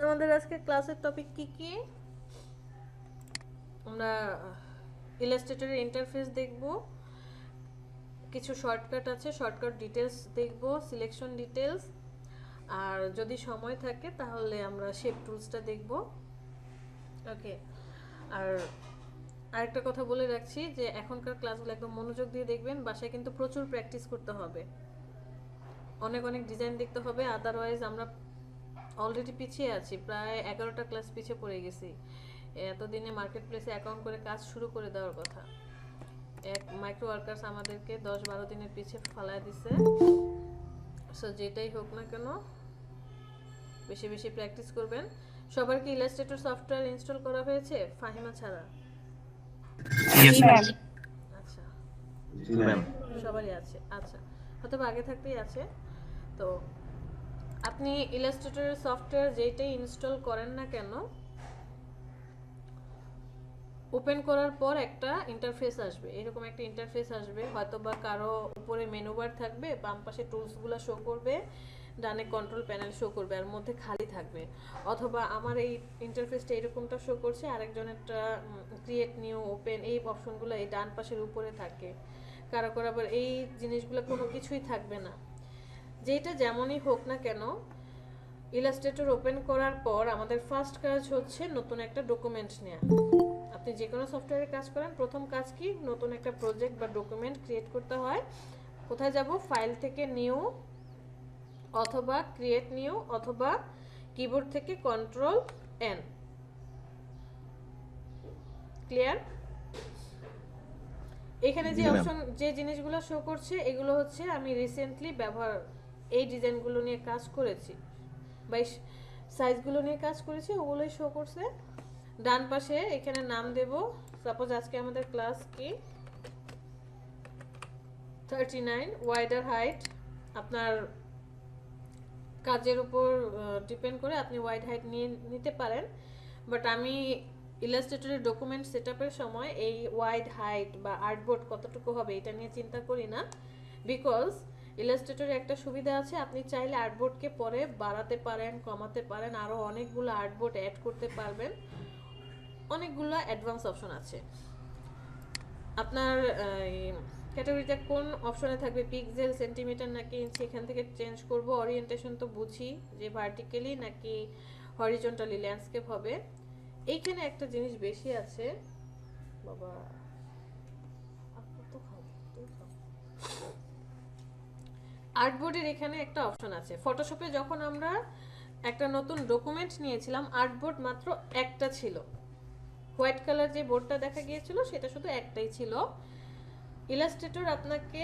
আমাদের আজকে ক্লাসের টপিক কি কি? আমরা ইলাস্ট্রেটরের ইন্টারফেস দেখব, কিছু শর্টকাট আছে, শর্টকাট ডিটেলস দেখব, সিলেকশন ডিটেলস, আর যদি সময় থাকে তাহলে আমরা শেপ টুলসটা দেখব। ওকে। আর আরেকটা কথা বলে রাখছি যে এখনকার ক্লাসগুলো একদম মনোযোগ দিয়ে দেখবেন, বাসায় কিন্তু প্রচুর প্র্যাকটিস করতে হবে, অনেক অনেক ডিজাইন দেখতে হবে, আদারওয়াইজ আমরা অলরেডি পিছিয়ে আছি, প্রায় 11টা ক্লাস পিছিয়ে পড়ে গেছি। এতদিনে মার্কেট প্লেসে অ্যাকাউন্ট করে কাজ শুরু করে দেওয়ার কথা, এক মাইক্রো ওয়ার্কার্স আমাদেরকে 10-12 দিনের পিছিয়ে ফালায় দিছে। সো যেটাই হোক না কেন বেশি বেশি প্র্যাকটিস করবেন। সবার কি ইলাস্ট্রেটর সফটওয়্যার ইনস্টল করা হয়েছে ফাহিমা ছাড়া? Yes, ma'am. আচ্ছা, জি ম্যাম। সবারই আছে। আচ্ছা, হয়তো আগে থাকতেই আছে। তো আপনি ইলাস্ট্রেটরের সফটওয়্যার যেটাই ইনস্টল করেন না কেন, ওপেন করার পর একটা ইন্টারফেস আসবে, এরকম একটা ইন্টারফেস আসবে, হয়তো বা কারো উপরে মেনু বার থাকবে, বাম পাশে টুলসগুলো শো করবে, ডানে কন্ট্রোল প্যানেল শো করবে, আর মধ্যে খালি থাকবে। অথবা আমার এই ইন্টারফেসটা এরকমটা শো করছে, আরেকজনেরটা ক্রিয়েট নিউ ওপেন, এই অপশনগুলো এই ডান পাশের উপরে থাকে। কারো কারো আবার এই জিনিসগুলো কোনো কিছুই থাকবে না। যেটা যেমনই হোক না কেন, ইলাস্ট্রেটর ওপেন করার পর আমাদের ফার্স্ট কাজ হচ্ছে নতুন একটা ডকুমেন্ট নেওয়া। আপনি যে কোনো সফটওয়্যারে কাজ করেন, প্রথম কাজ কি, নতুন একটা প্রজেক্ট বা ডকুমেন্ট ক্রিয়েট করতে হয়। কোথায় যাব? ফাইল থেকে নিউ, অথবা ক্রিয়েট নিউ, অথবা কিবোর্ড থেকে কন্ট্রোল এন। ক্লিয়ার? এখানে যে জি ম্যাম। অপশন, যে জিনিসগুলো শো করছে, এগুলো হচ্ছে আমি রিসেন্টলি ব্যবহার, এই ডিজাইনগুলো নিয়ে কাজ করেছি বা সাইজগুলো নিয়ে কাজ করেছি, ওগুলোই শো করছে। ডান পাশে এখানে নাম দেব, সাপোজ আজকে আমাদের ক্লাস কি 39 ওয়াইডার হাইট। আপনার কাজের উপর ডিপেন্ড করে আপনি ওয়াইড হাইট নিয়ে নিতে পারেন, বাট আমি ইলাস্ট্রেটরের ডকুমেন্ট সেটআপের সময় এই ওয়াইড হাইট বা আর্টবোর্ড কতটুকু হবে এটা নিয়ে চিন্তা করি না, বিকজ ইলাস্ট্রেটরে একটা সুবিধা আছে, আপনি চাইলে আর্টবোর্ডকে পরে বাড়াতে পারেন, কমাতে পারেন, আরও অনেকগুলো আর্টবোর্ড অ্যাড করতে পারবেন, অনেকগুলো অ্যাডভান্স অপশন আছে। আপনার ক্যাটাগরিটা কোন অপশনে থাকবে, পিক্সেল, সেন্টিমিটার নাকি ইঞ্চি, এখান থেকে চেঞ্জ করব। ওরিয়েন্টেশন তো বুঝি যে ভার্টিক্যালি নাকি হরিজন্টালি ল্যান্ডস্কেপ হবে। এইখানে একটা জিনিস বেশি আছে বাবা, আর্টবোর্ডের এখানে একটা অপশন আছে। ফটোশপে যখন আমরা একটা নতুন ডকুমেন্ট নিয়েছিলাম, আর্টবোর্ড মাত্র একটা ছিল, হোয়াইট কালার যে বোর্ডটা দেখা গিয়েছিল সেটা শুধু একটাই ছিল। ইলাস্ট্রেটর আপনাকে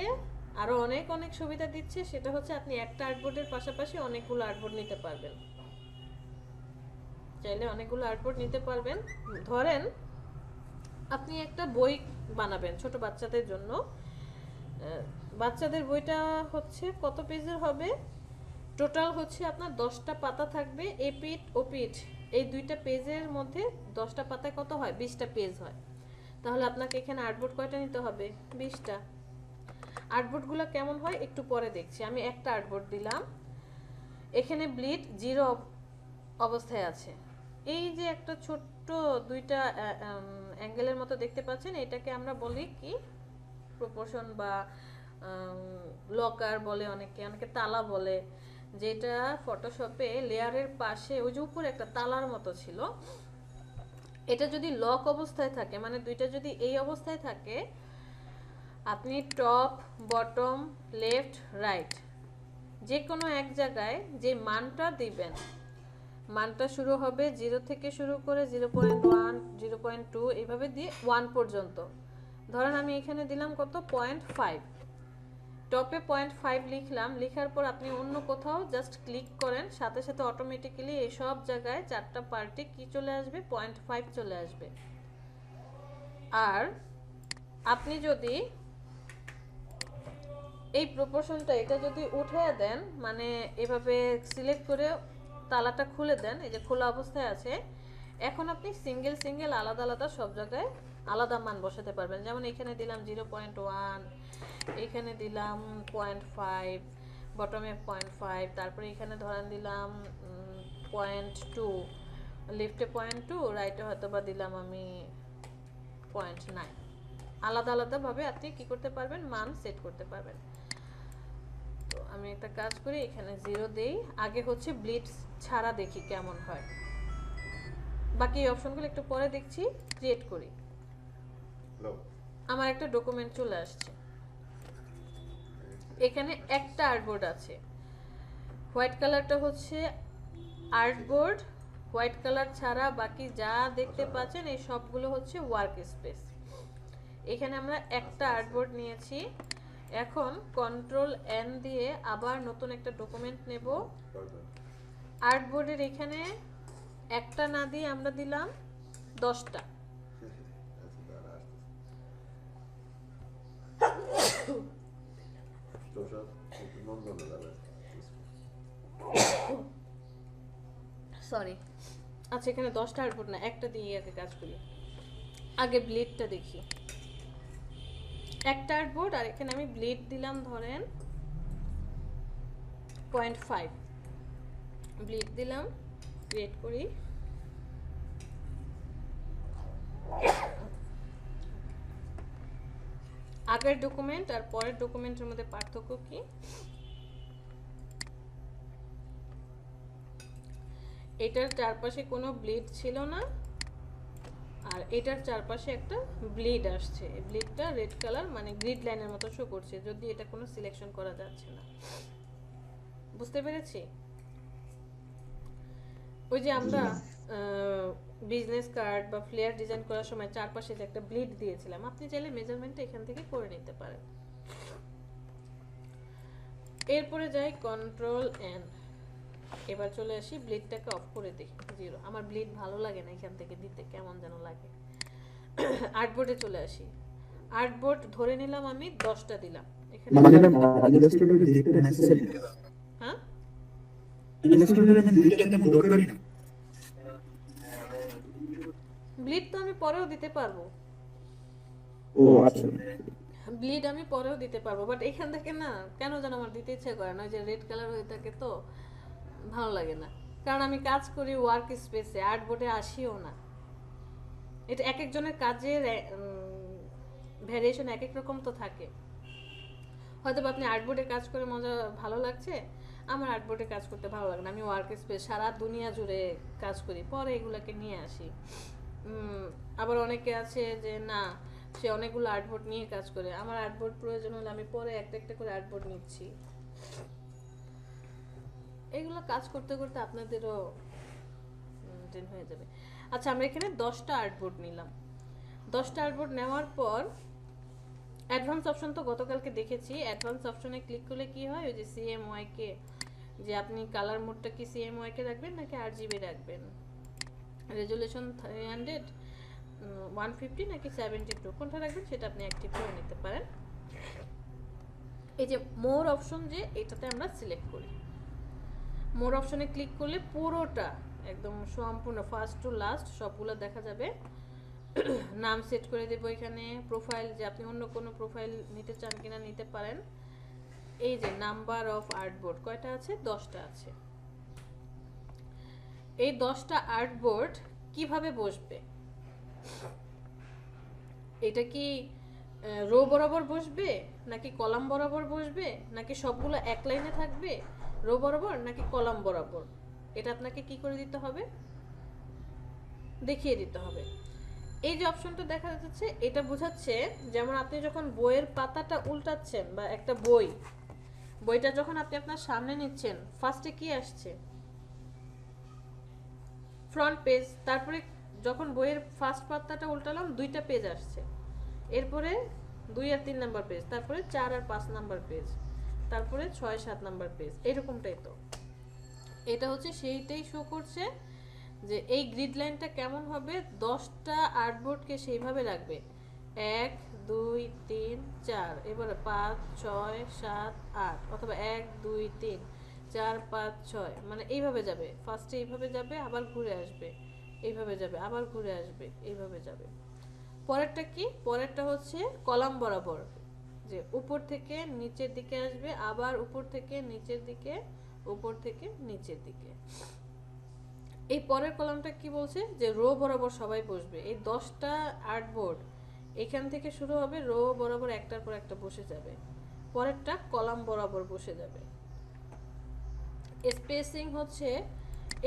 আরো অনেক অনেক সুবিধা দিচ্ছে, সেটা হচ্ছে আপনি একটা আর্টবোর্ডের পাশাপাশি অনেকগুলো আর্টবোর্ড নিতে পারবেন, চাইলে অনেকগুলো আর্টবোর্ড নিতে পারবেন। ধরেন আপনি একটা বই বানাবেন ছোট বাচ্চাদের জন্য, বাচ্চাদের বইটা হচ্ছে কত পেজের হবে, টোটাল হচ্ছে আপনার 10টা পাতা থাকবে, এপিঠ ওপিঠ এই দুইটা পেজের মধ্যে 10টা পাতায় কত হয়, 20টা পেজ হয়। তাহলে আপনাকে এখানে আর্টবোর্ড কয়টা নিতে হবে, 20টা। আর্টবোর্ডগুলো কেমন হয় একটু পরে দেখছি, আমি একটা আর্টবোর্ড দিলাম। এখানে ব্লিড জিরো অবস্থায় আছে, এই যে একটা ছোট্ট দুইটা অ্যাঙ্গেলের মতো দেখতে পাচ্ছেন, এটাকে আমরা বলি কি প্রপোর্শন বা লকার বলে, অনেকে অনেকে তালা বলে, যেটা ফটোশপে লেয়ারের পাশে ওই যে উপরে একটা তালার মতো ছিল, এটা যদি লক অবস্থায় থাকে, মানে দুইটা যদি এই অবস্থায় থাকে, আপনি টপ, বটম, লেফট, রাইট যে কোনো এক জায়গায় যে মানটা দিবেন, মানটা শুরু হবে 0 থেকে শুরু করে 0.1, 0.2 এইভাবে দিয়ে 1 পর্যন্ত। ধরেন আমি এখানে দিলাম কত, 0.5, টপে 0.5 লিখলাম, লেখার পর আপনি অন্য কোথাও জাস্ট ক্লিক করেন, সাথে সাথে অটোমেটিক্যালি এই সব জায়গায় চারটা পার্টে কি চলে আসবে, 0.5 চলে আসবে। আর আপনি যদি এই প্রপোর্শনটা এটা যদি উঠে দেন, মানে এভাবে সিলেক্ট করে তালাটা খুলে দেন, এই যে খোলা অবস্থায় আছে, এখন আপনি সিঙ্গেল সিঙ্গেল আলাদা আলাদা সব জায়গায় আলাদা মান বসাতে পারবেন। যেমন এখানে দিলাম 0.1, এখানে দিলাম 0.5, বটমে 0.5, তারপরে এখানে ধরেন দিলাম 0.2, লেফটে 0.2, রাইটে হয়তো বা দিলাম আমি 0.9। আলাদা আলাদাভাবে আপনি কি করতে পারবেন, মান সেট করতে পারবেন। তো আমি একটা কাজ করি, এখানে 0 দেই। আগে হচ্ছে ব্লিড ছাড়া দেখি কেমন হয়, বাকি এই অপশনগুলো একটু পরে দেখছি। ক্রিয়েট করি। আমার একটা ডকুমেন্ট চলে আসছে। এখানে একটা আর্টবোর্ড আছে, হোয়াইট কালারটা হচ্ছে আর্টবোর্ড। হোয়াইট কালার ছাড়া বাকি যা দেখতে পাচ্ছেন এই সবগুলো হচ্ছে ওয়ার্ক স্পেস। এখানে আমরা একটা আর্টবোর্ড নিয়েছি। এখন কন্ট্রোল এন দিয়ে আবার নতুন একটা ডকুমেন্ট নেব। আর্টবোর্ডের এখানে একটা না দিয়ে আমরা দিলাম 10টা। সরি, আচ্ছা এখানে 10টা আর্টবোর্ড না, একটা দিয়ে আগে কাজ করি। আগে ব্লিডটা দেখি। একটা আর্টবোর্ড, আর এখানে আমি ব্লিড দিলাম ধরেন 0.5 ব্লিড দিলাম। ক্রিয়েট করি। আগের ডকুমেন্ট আর পরের ডকুমেন্টের মধ্যে পার্থক্য কি? এটার চারপাশে কোনো ব্লিড ছিল না, আর এটার চারপাশে একটা ব্লিড আসছে। এই ব্লিডটা রেড কালার, মানে গ্রিড লাইনের মতো শো করছে, যদি এটা কোনো সিলেকশন করা যাচ্ছে না। বুঝতে পেরেছি? ওই যে আমরা বিজনেস কার্ড বা ফ্লেয়ার ডিজাইন করার সময় চারপাশে যে একটা ব্লিড দিয়েছিলাম, আপনি চাইলে মেজারমেন্টটা এখান থেকে করে নিতে পারেন। এরপরে যাই কন্ট্রোল এন। এবার চলে আসি, ব্লিডটাকে অফ করে দিই 0। আমার ব্লিড ভালো লাগে না এখান থেকে দিতে, কেমন যেন লাগে। আর্টবোর্ডে চলে আসি। আর্টবোর্ড ধরে নিলাম আমি 10টা দিলাম এখানে। মানে ম্যাম ইলাস্ট্রেটর যেটা নেসেসারি না। হ্যাঁ, ইলাস্ট্রেটর আমি দুইটা তেমন দরকারই না। ব্লিড তো আমি পরেও দিতে পারবো। ও আচ্ছা, ব্লিড আমি পরেও দিতে পারবো, বাট এখান থেকে না কেন যেন আমার দিতে ইচ্ছে করে না। ওই যে রেড কালার হয়ে থাকে তো ভালো লাগে না, কারণ আমি কাজ করি ওয়ার্ক স্পেসে, আর্টবোর্ডে আসিও না। এটা এক একজনের কাজের ভ্যারিয়েশন এক এক রকম তো থাকে। হয়তো আপনি আর্টবোর্ডে কাজ করে মজা ভালো লাগছে, আমার আর্টবোর্ডে কাজ করতে ভালো লাগে না। আমি ওয়ার্ক স্পেস সারা দুনিয়া জুড়ে কাজ করি, পরে এগুলোকে নিয়ে আসি। আবার অনেকে আছে যে না, সে অনেকগুলো আর্টবোর্ড নিয়ে কাজ করে। আমার আর্টবোর্ড প্রয়োজন হলে আমি পরে একটা একটা করে আর্টবোর্ড নিচ্ছি। এগুলো কাজ করতে করতে আপনাদেরও দিন হয়ে যাবে। আচ্ছা, আমরা এখানে 10টা আর্টবোর্ড নিলাম। 10টা আর্টবোর্ড নেওয়ার পর অ্যাডভান্স অপশন তো গতকালকে দেখেছি। অ্যাডভান্স অপশনে ক্লিক করলে কি হয়, ওই যে সিএমওয়াইকে, যে আপনি কালার মোডটা কি সিএমওয়াইকে রাখবেন নাকি আরজিবি রাখবেন, রেজুলেশন 300, 150 নাকি 72, কোনটা রাখবেন সেটা আপনি অ্যাক্টিভ করে নিতে পারেন। এই যে মোর অপশন, যে এটাতে আমরা সিলেক্ট করি। মোর অপশনে ক্লিক করলে পুরোটা একদম সম্পূর্ণ ফার্স্ট টু লাস্ট সবগুলো দেখা যাবে। নাম সেট করে দেবো এখানে। প্রোফাইল, যে আপনি অন্য কোনো প্রোফাইল নিতে চান কিনা নিতে পারেন। এই যে নাম্বার অফ আর্টবোর্ড কয়টা আছে, 10টা আছে। এই 10টা আর্টবোর্ড কিভাবে বসবে, এটা কি রো বরাবর বসবে নাকি কলাম বরাবর বসবে, নাকি সবগুলো এক লাইনে থাকবে রো বরাবর নাকি কলাম বরাবর, এটা আপনাকে কি করে দিতে হবে, দেখিয়ে দিতে হবে। এই যে অপশনটা দেখা যাচ্ছে, এটা বোঝাচ্ছে যেমন আপনি যখন বইয়ের পাতাটা উল্টাচ্ছেন, বা একটা বইটা যখন আপনি আপনার সামনে নিচ্ছেন, ফার্স্টে কি আসছে, ফ্রন্ট পেজ। তারপরে যখন বইয়ের ফার্স্ট পাতাটা উল্টালাম 2টা পেজ আসছে, এরপরে 2 আর 3 নাম্বার পেজ, তারপরে 4 আর 5 নাম্বার পেজ, তারপরে 6 7 নাম্বার পেজ। এরকমটাই তো এটা হচ্ছে, সেইটাই শো করছে যে এই গ্রিড লাইনটা কেমন হবে। 10টা আর্টবোর্ডকে সেইভাবে রাখবে, 1 2 3 4, এবারে 5 6 7 8, অথবা 1 2 3 4 5 6, মানে এইভাবে যাবে। ফার্স্টে এইভাবে যাবে, আবার ঘুরে আসবে, এইভাবে যাবে, আবার ঘুরে আসবে, এইভাবে যাবে। পরেরটা কি, পরেরটা হচ্ছে কলাম বরাবর, যে উপর থেকে নিচের দিকে আসবে, আবার উপর থেকে নিচের দিকে, উপর থেকে নিচের দিকে। এই পরের কলামটা কি বলছে যে রো বরাবর সবাই বসবে। এই 10টা আর্টবোর্ড এখান থেকে শুরু হবে, রো বরাবর একটার পর একটা বসে যাবে, পরেরটা কলাম বরাবর বসে যাবে। স্পেসিং হচ্ছে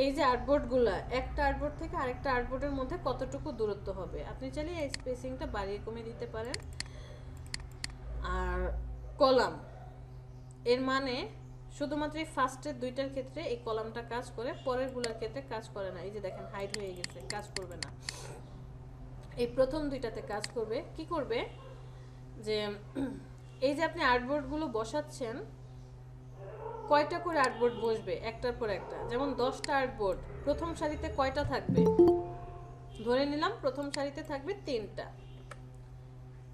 এই যে আর্টবোর্ডগুলা একটা আর্টবোর্ড থেকে আরেকটা আর্টবোর্ডের মধ্যে কতটুকু দূরত্ব হবে, আপনি চাইলে এই স্পেসিংটা বাড়িয়ে কমিয়ে দিতে পারেন। আর কলাম এর মানে শুধুমাত্র এই ফার্স্টের দুইটার ক্ষেত্রে এই কলামটা কাজ করে, পরের গুলার ক্ষেত্রে কাজ করে না। এই যে দেখেন হাইড হয়ে গেছে, কাজ করবে না। এই প্রথম দুইটাতে কাজ করবে। কি করবে যে এই যে আপনি আর্টবোর্ডগুলো বসাচ্ছেন, কয়টা করে আর্টবোর্ড বসবে একটার পর একটা, যেমন 10টা আর্টবোর্ড প্রথম সারিতে কয়টা থাকবে, ধরে নিলাম প্রথম সারিতে থাকবে 3টা,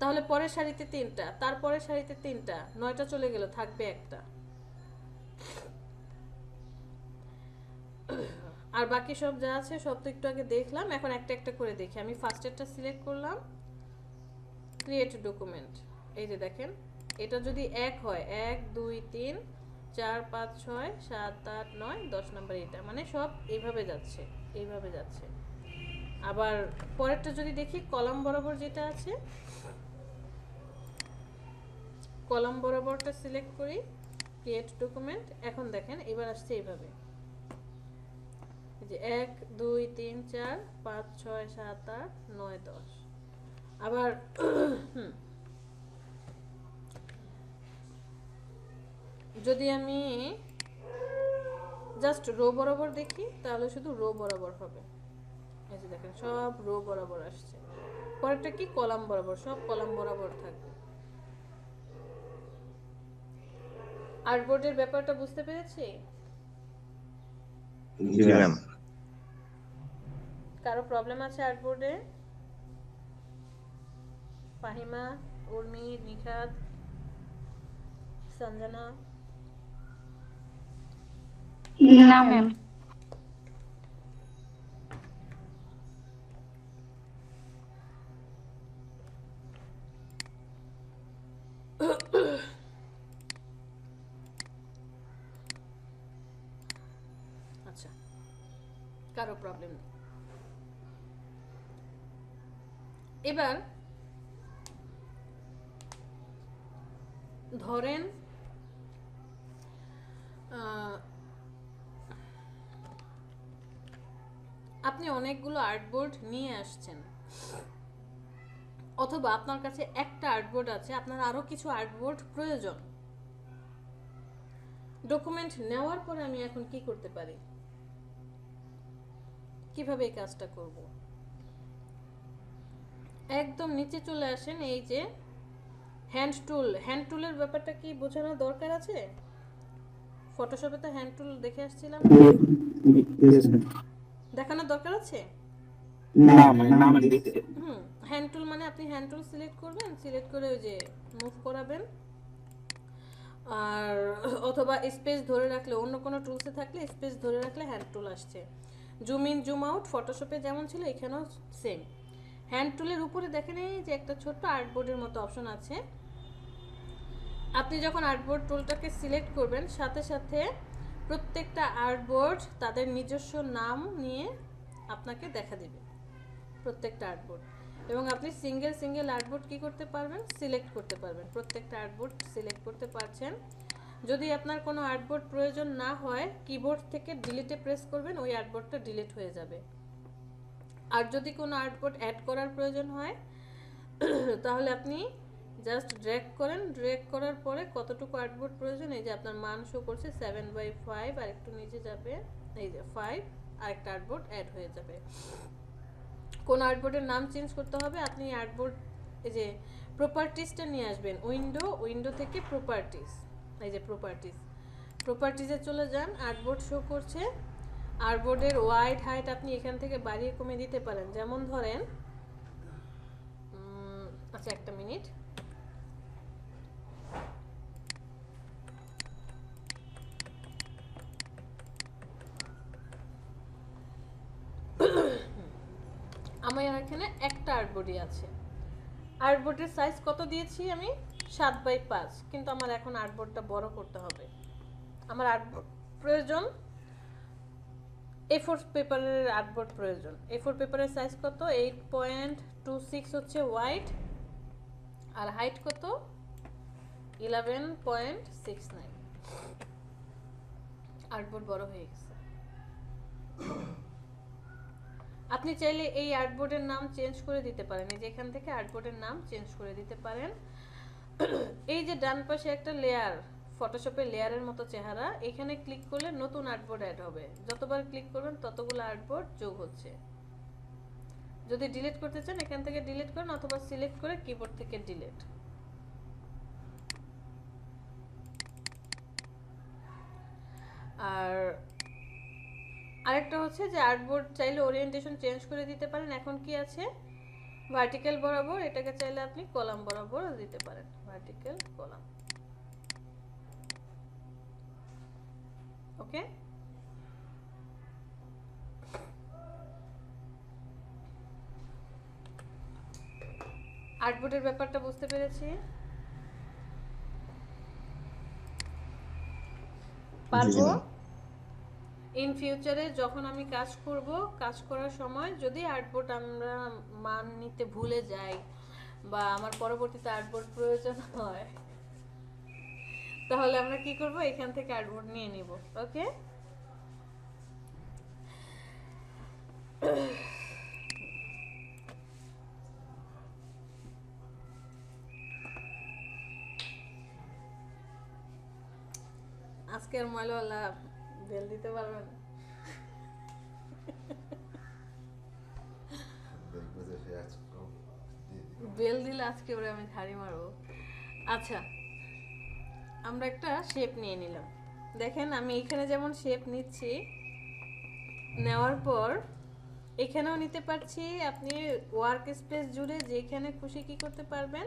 তাহলে পরের সারিতে 3টা, তারপরের সারিতে 3টা, 9টা চলে গেল, থাকবে একটা। আর বাকি সব যা আছে সব তো একটু আগে দেখলাম, এখন একটা একটা করে দেখি। আমি ফার্স্টেরটা সিলেক্ট করলাম, ক্রিয়েট ডকুমেন্ট। এই যে দেখেন এটা যদি 1 হয়, 1 2 3 4 5 6 7 8 9 10 নাম্বার, এটা মানে সব এইভাবে যাচ্ছে, এইভাবে যাচ্ছে। আবার পরেরটা যদি দেখি কলাম বরাবর যেটা আছে, কলাম বরাবরটা সিলেক্ট করি, ক্রিয়েট ডকুমেন্ট। এখন দেখেন এবার আসছে এইভাবে, যে 1 2 3 4 5 6 7 8 9 10। আবার যদি আমি জাস্ট রো বরাবর দেখি তাহলে শুধু রো বরাবর হবে। এই যে দেখেন সব রো বরাবর আসছে। পরেরটা কি কলাম বরাবর, সব কলাম বরাবর থাকবে। আর্টবোর্ডের ব্যাপারটা বুঝতে পেরেছি? জি ম্যাম। কারো প্রবলেম আছে আর্টবোর্ডে? ফাহিমা, উর্মি, নিখাত, সঞ্জনা? না ম্যাম। আচ্ছা, কারো প্রবলেম নেই। এবার ধরেন আপনি অনেকগুলো আর্টবোর্ড নিয়ে আসছেন, অথবা আপনার কাছে একটা আর্টবোর্ড আছে, আপনার আরো কিছু আর্টবোর্ড প্রয়োজন। ডকুমেন্ট নেওয়ার পরে আমি এখন কি করতে পারি, কিভাবে এই কাজটা করব? একদম নিচে চলে আসেন, এই যে হ্যান্ড টুল, হ্যান্ড টুলের ব্যাপারটা কি বোঝানোর দরকার আছে? ফটোশপে তো হ্যান্ড টুল দেখে আসছিলাম, দেখানোর দরকার আছে? হ্যান্ড টুল মানে আপনি হ্যান্ড টুল সিলেক্ট করবেন, সিলেক্ট করে ওই যে মুভ করাবেন, আর অথবা স্পেস ধরে রাখলে, অন্য কোনো টুলসে থাকলে স্পেস ধরে রাখলে হ্যান্ড টুল আসছে। জুম ইন জুম আউট ফটোশপে যেমন ছিল এখানেও সেম। হ্যান্ড টুলের উপরে দেখেন এই যে একটা ছোট্ট আর্টবোর্ডের মতো অপশন আছে। আপনি যখন আর্টবোর্ড টুলটাকে সিলেক্ট করবেন, সাথে সাথে প্রত্যেকটা আর্টবোর্ড তাদের নিজস্ব নাম নিয়ে আপনাকে দেখা দেবে, প্রত্যেকটা আর্টবোর্ড। এবং আপনি সিঙ্গেল সিঙ্গেল আর্টবোর্ড কি করতে পারবেন, সিলেক্ট করতে পারবেন, প্রত্যেকটা আর্টবোর্ড সিলেক্ট করতে পারছেন। যদি আপনার কোনো আর্টবোর্ড প্রয়োজন না হয়, কিবোর্ড থেকে ডিলিটে প্রেস করবেন, ওই আর্টবোর্ডটা ডিলিট হয়ে যাবে। আর যদি কোনো আর্টবোর্ড অ্যাড করার প্রয়োজন হয় তাহলে আপনি জাস্ট ড্র্যাগ করেন, ড্র্যাগ করার পরে কতটুকু আর্টবোর্ড প্রয়োজন, এই যে আপনার মান শো করছে 7/5, আর একটু নিচে যাবে এই যে 5, আর একটা আর্টবোর্ড অ্যাড হয়ে যাবে। কোন আর্টবোর্ডের নাম চেঞ্জ করতে হবে, আপনি আর্টবোর্ড এই যে প্রপার্টিসটা নিয়ে আসবেন, উইন্ডো থেকে প্রপার্টিস, এই যে প্রপার্টিসে চলে যান, আর্টবোর্ড শো করছে। আর্টবোর্ডের ওয়াইড হাইট আপনি এখান থেকে বাড়িয়ে কমিয়ে দিতে পারেন। যেমন ধরেন আচ্ছা একটা মিনিট, আমার এখানে একটা আর্টবোর্ডই আছে। আর্টবোর্ডের সাইজ কত দিয়েছি আমি, 7/5, কিন্তু আমার এখন আর্টবোর্ডটা বড় করতে হবে। আমার আর্টবোর্ড প্রয়োজন A4 পেপারের আর্টবোর্ড প্রয়োজন। A4 পেপারের সাইজ কত? 8.26 হচ্ছে হোয়াইট, আর হাইট কত? 11.69। আর্টবোর্ড বড় হয়ে গেছে। আপনি চাইলে এই আর্টবোর্ডের নাম চেঞ্জ করে দিতে পারেন, এই যে এখান থেকে আর্টবোর্ডের নাম চেঞ্জ করে দিতে পারেন। এই যে ডান পাশে একটা লেয়ার, ফটোশপের লেয়ারের মতো চেহারা, এখানে ক্লিক করলে নতুন আর্টবোর্ড অ্যাড হবে। যতবার ক্লিক করবেন ততগুলো আর্টবোর্ড যোগ হচ্ছে। যদি ডিলিট করতে চান এখান থেকে ডিলিট করেন, অথবা সিলেক্ট করে কিবোর্ড থেকে ডিলিট। আর আরেকটা হচ্ছে যে আর্টবোর্ড চাইলে ওরিয়েন্টেশন চেঞ্জ করে দিতে পারেন। এখন কি আছে? ভার্টিক্যাল বরাবর, এটাকে চাইলে আপনি কলাম বরাবর দিতে পারেন, ভার্টিক্যাল কলাম। ওকে, আর্টবোর্ডের ব্যাপারটা বুঝতে পেরেছি। পারবো ইন ফিউচারে যখন আমি কাজ করব, কাজ করার সময় যদি আর্টবোর্ড আমরা মান নিতে ভুলে যাই বা আমার পরবর্তীতে আর্টবোর্ড প্রয়োজন হয়, তাহলে আমরা কি করব? এখান থেকে আর্টবোর্ড নিয়ে নিব। ওকে, আজকের ময়লাওয়ালা বেল দিতে পারবেন? বেল দিলে আজকে ওরে আমি ঝাড়ি মারবো। আচ্ছা, আমরা একটা শেপ নিয়ে নিলাম। দেখেন আমি এখানে যেমন শেপ নিচ্ছি, নেওয়ার পর এখানেও নিতে পারছি। আপনি ওয়ার্ক স্পেস জুড়ে যেখানে খুশি কি করতে পারবেন?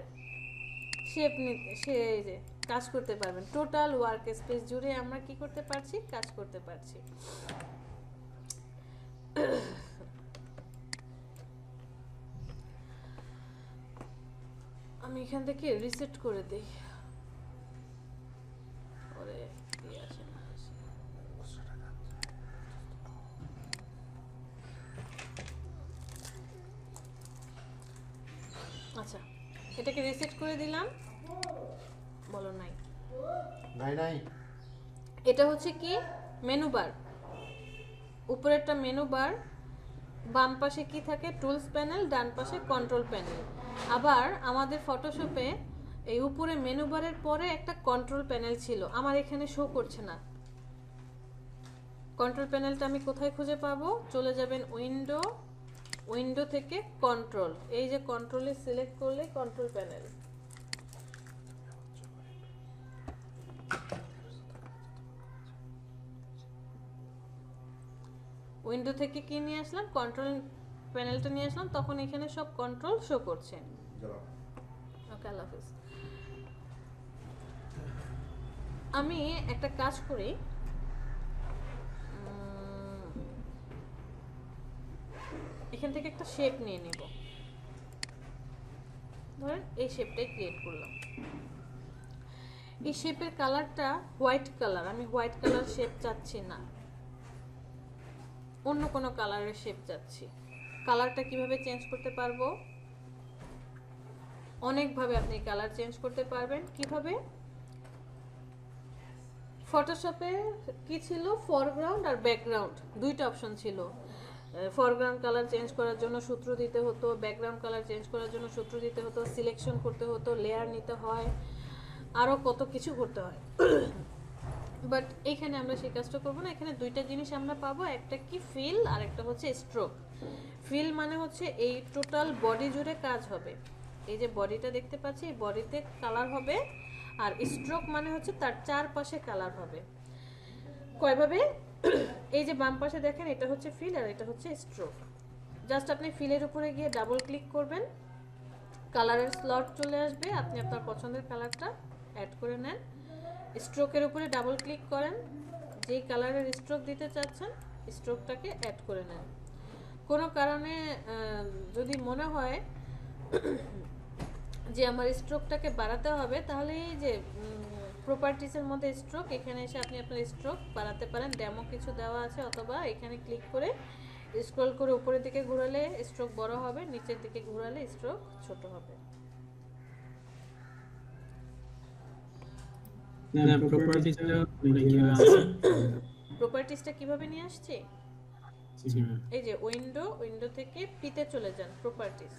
শেপ নিতে, সে যে কাজ করতে পারবেন। টোটাল ওয়ার্ক স্পেস জুড়ে আমরা কি করতে পারছি? কাজ করতে পারছি। আমি এখান থেকে রিসেট করে দেই। ওরে কি আসে না আসে। আচ্ছা, এটাকে রিসেট করে দিলাম। বলো নাই? নাই নাই। এটা হচ্ছে কি? Menu bar. উপরেরটা মেনু বার, বাম পাশে কি থাকে? টুলস প্যানেল, ডান পাশে কন্ট্রোল প্যানেল। আবার আমাদের ফটোশপে এই উপরে মেনু বারের পরে একটা কন্ট্রোল প্যানেল ছিল, আমার এখানে শো করছে না। কন্ট্রোল প্যানেলটা আমি কোথায় খুঁজে পাবো? চলে যাবেন উইন্ডো, উইন্ডো থেকে কন্ট্রোল, এই যে কন্ট্রোলে সিলেক্ট করলে কন্ট্রোল প্যানেল। উইন্ডো থেকে কি নিয়ে আসলাম? কন্ট্রোল প্যানেলটা নিয়ে আসলাম, তখন এখানে সব কন্ট্রোল শো করছে। ওকে, আল্লাহ হাফেজ। আমি একটা কাজ করি, এখান থেকে একটা শেপ নিয়ে নেব। ধরেন এই শেপটাই ক্রিয়েট করলাম। এই শেপের কালারটা হোয়াইট কালার, আমি হোয়াইট কালার শেপ চাচ্ছি না, অন্য কোনো কালারের শেপ চাচ্ছি। কালারটা কিভাবে চেঞ্জ করতে পারবো? অনেকভাবে আপনি কালার চেঞ্জ করতে পারবেন। কিভাবে? ফটোশপে কি ছিল? ফরগ্রাউন্ড আর ব্যাকগ্রাউন্ড দুইটা অপশন ছিল। ফরগ্রাউন্ড কালার চেঞ্জ করার জন্য সূত্র দিতে হতো, ব্যাকগ্রাউন্ড কালার চেঞ্জ করার জন্য সূত্র দিতে হতো, সিলেকশন করতে হতো, লেয়ার নিতে হয়, আরও কত কিছু করতে হয়। বাট এখানে আমরা সেই কাজটা করবো না। এখানে দুইটা জিনিস আমরা পাবো, একটা কি? ফিল, আর একটা হচ্ছে স্ট্রোক। ফিল মানে হচ্ছে এই টোটাল বডি জুড়ে কাজ হবে। এই যে বডিটা দেখতে পাচ্ছি, এই বডিতে কালার হবে। আর স্ট্রোক মানে হচ্ছে তার চারপাশে কালার হবে। কয়ভাবে? এই যে বাম পাশে দেখেন, এটা হচ্ছে ফিল আর এটা হচ্ছে স্ট্রোক। জাস্ট আপনি ফিলের উপরে গিয়ে ডাবল ক্লিক করবেন, কালারের স্লট চলে আসবে, আপনি আপনার পছন্দের কালারটা অ্যাড করে নেন। স্ট্রোকের উপরে ডাবল ক্লিক করেন, যেই কালারের স্ট্রোক দিতে চাচ্ছেন স্ট্রোকটাকে অ্যাড করে নেন। কোনো কারণে যদি মনে হয় যে আমার স্ট্রোকটাকে বাড়াতে হবে, তাহলে এই যে প্রপার্টিসের মধ্যে স্ট্রোক, এখানে এসে আপনি আপনার স্ট্রোক বাড়াতে পারেন, ডেমো কিছু দেওয়া আছে, অথবা এখানে ক্লিক করে স্ক্রল করে উপরের দিকে ঘোরালে স্ট্রোক বড় হবে, নিচের দিকে ঘোরালে স্ট্রোক ছোট হবে। না প্রপার্টিসটা মানে কিভাবে আছে? প্রপার্টিসটা কিভাবে নিয়ে আসছি, জি ম্যাম। এই যে উইন্ডো থেকে পিতে চলে যান, প্রপার্টিস।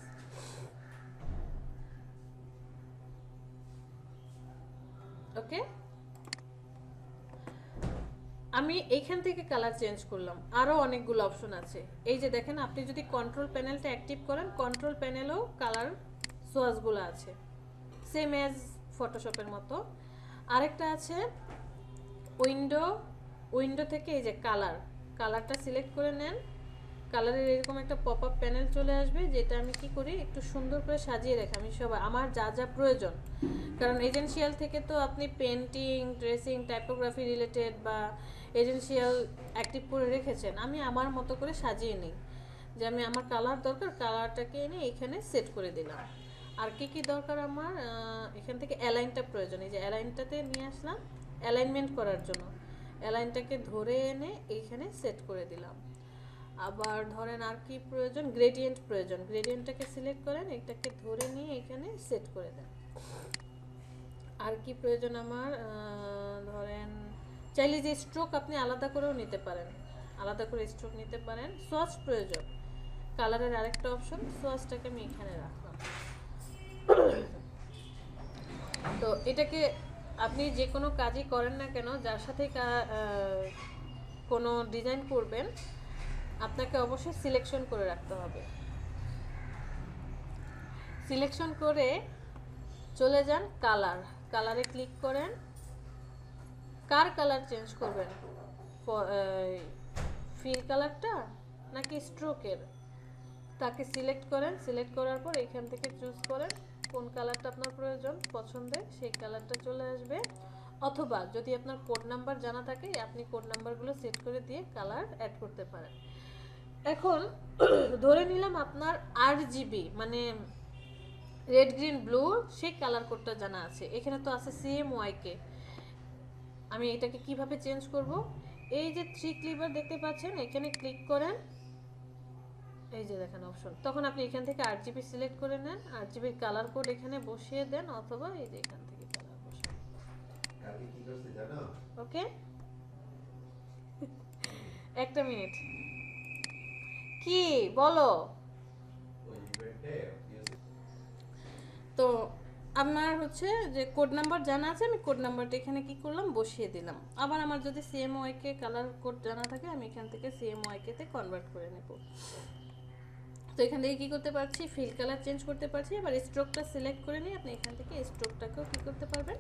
ওকে, আমি এইখান থেকে কালার চেঞ্জ করলাম, আরো অনেকগুলো অপশন আছে। এই যে দেখেন, আপনি যদি কন্ট্রোল প্যানেলটা অ্যাক্টিভ করেন, কন্ট্রোল প্যানেলেও কালার সোয়াচগুলো আছে, সেম এজ ফটোশপের মতো। আরেকটা আছে উইন্ডো থেকে এই যে কালারটা সিলেক্ট করে নেন, কালারের এরকম একটা পপ আপ প্যানেল চলে আসবে, যেটা আমি কি করি একটু সুন্দর করে সাজিয়ে রাখি আমি সবাই আমার যা যা প্রয়োজন। কারণ এজেন্সিয়াল থেকে তো আপনি পেন্টিং, ড্রেসিং, টাইপোগ্রাফি রিলেটেড বা এজেন্সিয়াল অ্যাক্টিভ করে রেখেছেন, আমি আমার মতো করে সাজিয়ে নিই, যে আমি আমার কালার দরকার, কালারটাকে এনে এখানে সেট করে দিলাম। আর কি কি দরকার আমার, এখান থেকে অ্যালাইনটা প্রয়োজন, এই যে অ্যালাইনটাতে নিয়ে আসলাম অ্যালাইনমেন্ট করার জন্য, অ্যালাইনটাকে ধরে এনে এইখানে সেট করে দিলাম। আবার ধরেন আর কি প্রয়োজন, গ্রেডিয়েন্ট প্রয়োজন, গ্রেডিয়েন্টটাকে সিলেক্ট করেন, এটাকে ধরে নিয়ে এখানে সেট করে দেন। আর কি প্রয়োজন আমার, ধরেন চাইলে যে স্ট্রোক আপনি আলাদা করেও নিতে পারেন, আলাদা করে স্ট্রোক নিতে পারেন। সোয়াচ প্রয়োজন, কালারের আরেকটা অপশন, সোয়াচটাকে আমি এখানে রাখলাম। তো এটাকে আপনি যে কোনো কাজই করেন না কেন, যার সাথে কোনো ডিজাইন করবেন, আপনাকে অবশ্যই সিলেকশন করে রাখতে হবে। সিলেকশন করে চলে যান কালারে ক্লিক করেন, কার কালার চেঞ্জ করবেন, ফিল কালারটা নাকি স্ট্রোকের, তাকে সিলেক্ট করেন। সিলেক্ট করার পর এখান থেকে চুজ করেন কোন কালারটা আপনার প্রয়োজন, পছন্দের সেই কালারটা চলে আসবে। অথবা যদি আপনার কোড নাম্বার জানা থাকে, আপনি কোড নাম্বারগুলো সেট করে দিয়ে কালার অ্যাড করতে পারেন। এখন ধরে নিলাম আপনার RGB মানে রেড গ্রিন ব্লু সেই কালার কোডটা জানা আছে, এখানে তো আছে CMYK। আমি এটাকে কিভাবে চেঞ্জ করব, এই যে 3 ক্লিভার দেখতে পাচ্ছেন, এখানে ক্লিক করেন, এই যে দেখেন অপশন, তখন আপনি এখান থেকে RGB সিলেক্ট করে নেন, RGB কালার কোড এখানে বসিয়ে দেন, অথবা এই যে এখান থেকে কালার বসান। কালকে কি করছে জানো? ওকে, একটা মিনিট, কি বলো। ওই ইভেন্টে তো আপনার হচ্ছে যে কোড নাম্বার জানা আছে, আমি কোড নাম্বারটা এখানে কি করলাম বসিয়ে দিলাম। আবার আমার যদি CMYK কালার কোড জানা থাকে, আমি এখান থেকে CMYK তে কনভার্ট করে নেব। তো এখান থেকে কি করতে পারছি, ফিল কালার চেঞ্জ করতে পারছি। এবার স্ট্রোকটা সিলেক্ট করে নিয়ে আপনি এখান থেকে স্ট্রোকটাকেও কি করতে পারবেন,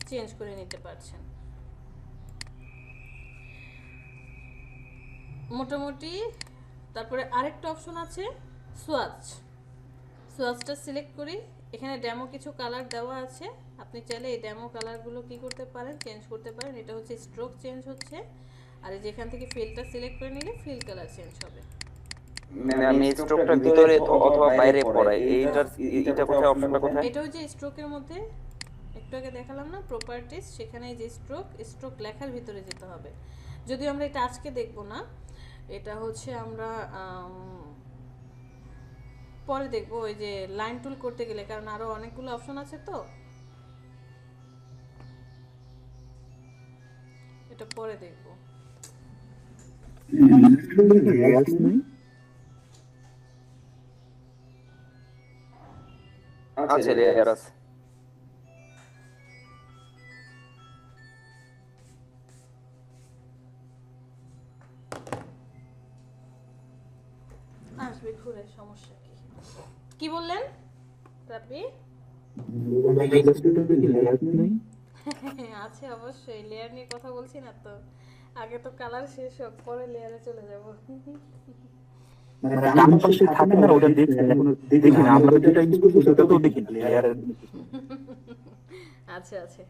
চেঞ্জ করে নিতে পারছেন। মোটামুটি তারপরে আরেকটা অপশন আছে সোয়াচটা সিলেক্ট করি, এখানে ডেমো কিছু কালার দেওয়া আছে, আপনি চাইলে এই ডেমো কালারগুলো কি করতে পারেন, চেঞ্জ করতে পারেন। এটা হচ্ছে স্ট্রোক চেঞ্জ হচ্ছে, আর এই যেখান থেকে ফিলটা সিলেক্ট করে নিলে ফিল কালার চেঞ্জ হবে। মানে আমি স্ট্রোকটা ভিতরে অথবা বাইরে পড়াই, এটা কোথায়, অপশনটা কোথায়? এটা হচ্ছে স্ট্রোকের মধ্যে, একটু আগে দেখালাম না প্রপার্টিস, সেখানে এই যে স্ট্রোক লেখার ভিতরে যেতে হবে। যদিও আমরা এটা আজকে দেখব না, এটা হচ্ছে আমরা পরে দেখবো, ওই যে লাইন টুল করতে গেলে, কারণ আরো অনেকগুলো অপশন আছে, তো এটা পরে দেখবো। আছে লেয়ার আছে। আসবে ঘুরে, সমস্যা কি, কি বললেন রাব্বি? আছে অবশ্যই, লেয়ার নিয়ে কথা বলছি না তো, আগে তো কালার শেষ হোক, পরে লেয়ারে চলে যাব। আমার পাশে থাকে না, ওটা দেখি না, আমরা যেটা ইউজ করছি সেটা তো দেখি না, লেয়ারের আচ্ছা আচ্ছা,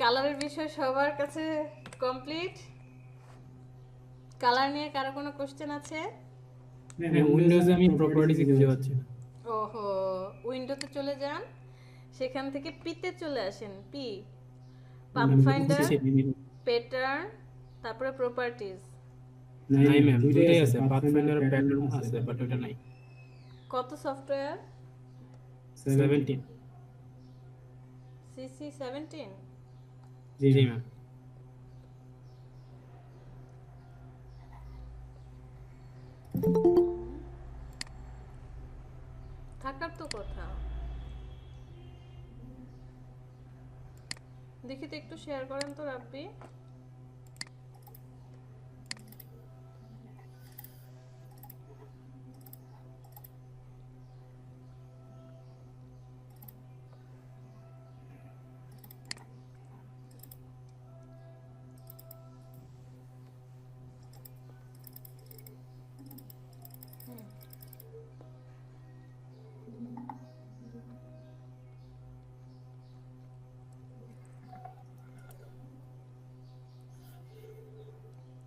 কালারের বিষয় সবার কাছে কমপ্লিট। কালার নিয়ে কারো কোনো কোশ্চেন আছে? হ্যাঁ উইন্ডোজে আমি প্রপার্টিস খুঁজে পাচ্ছি না। ওহো, উইন্ডোতে চলে যান, সেখান থেকে পিতে চলে আসেন, পি পাথফাইন্ডার, প্যাটার্ন, তারপরে প্রপার্টিজ। নাই ম্যাম, দুইটাই আছে, পাথফাইন্ডার প্যাটার্ন আছে বাট ওটা নাই। কত সফটওয়্যার? 17। সিসি 17। জি ম্যাম। থাকার তো কথা। দেখি তো একটু শেয়ার করেন তো রাব্বি।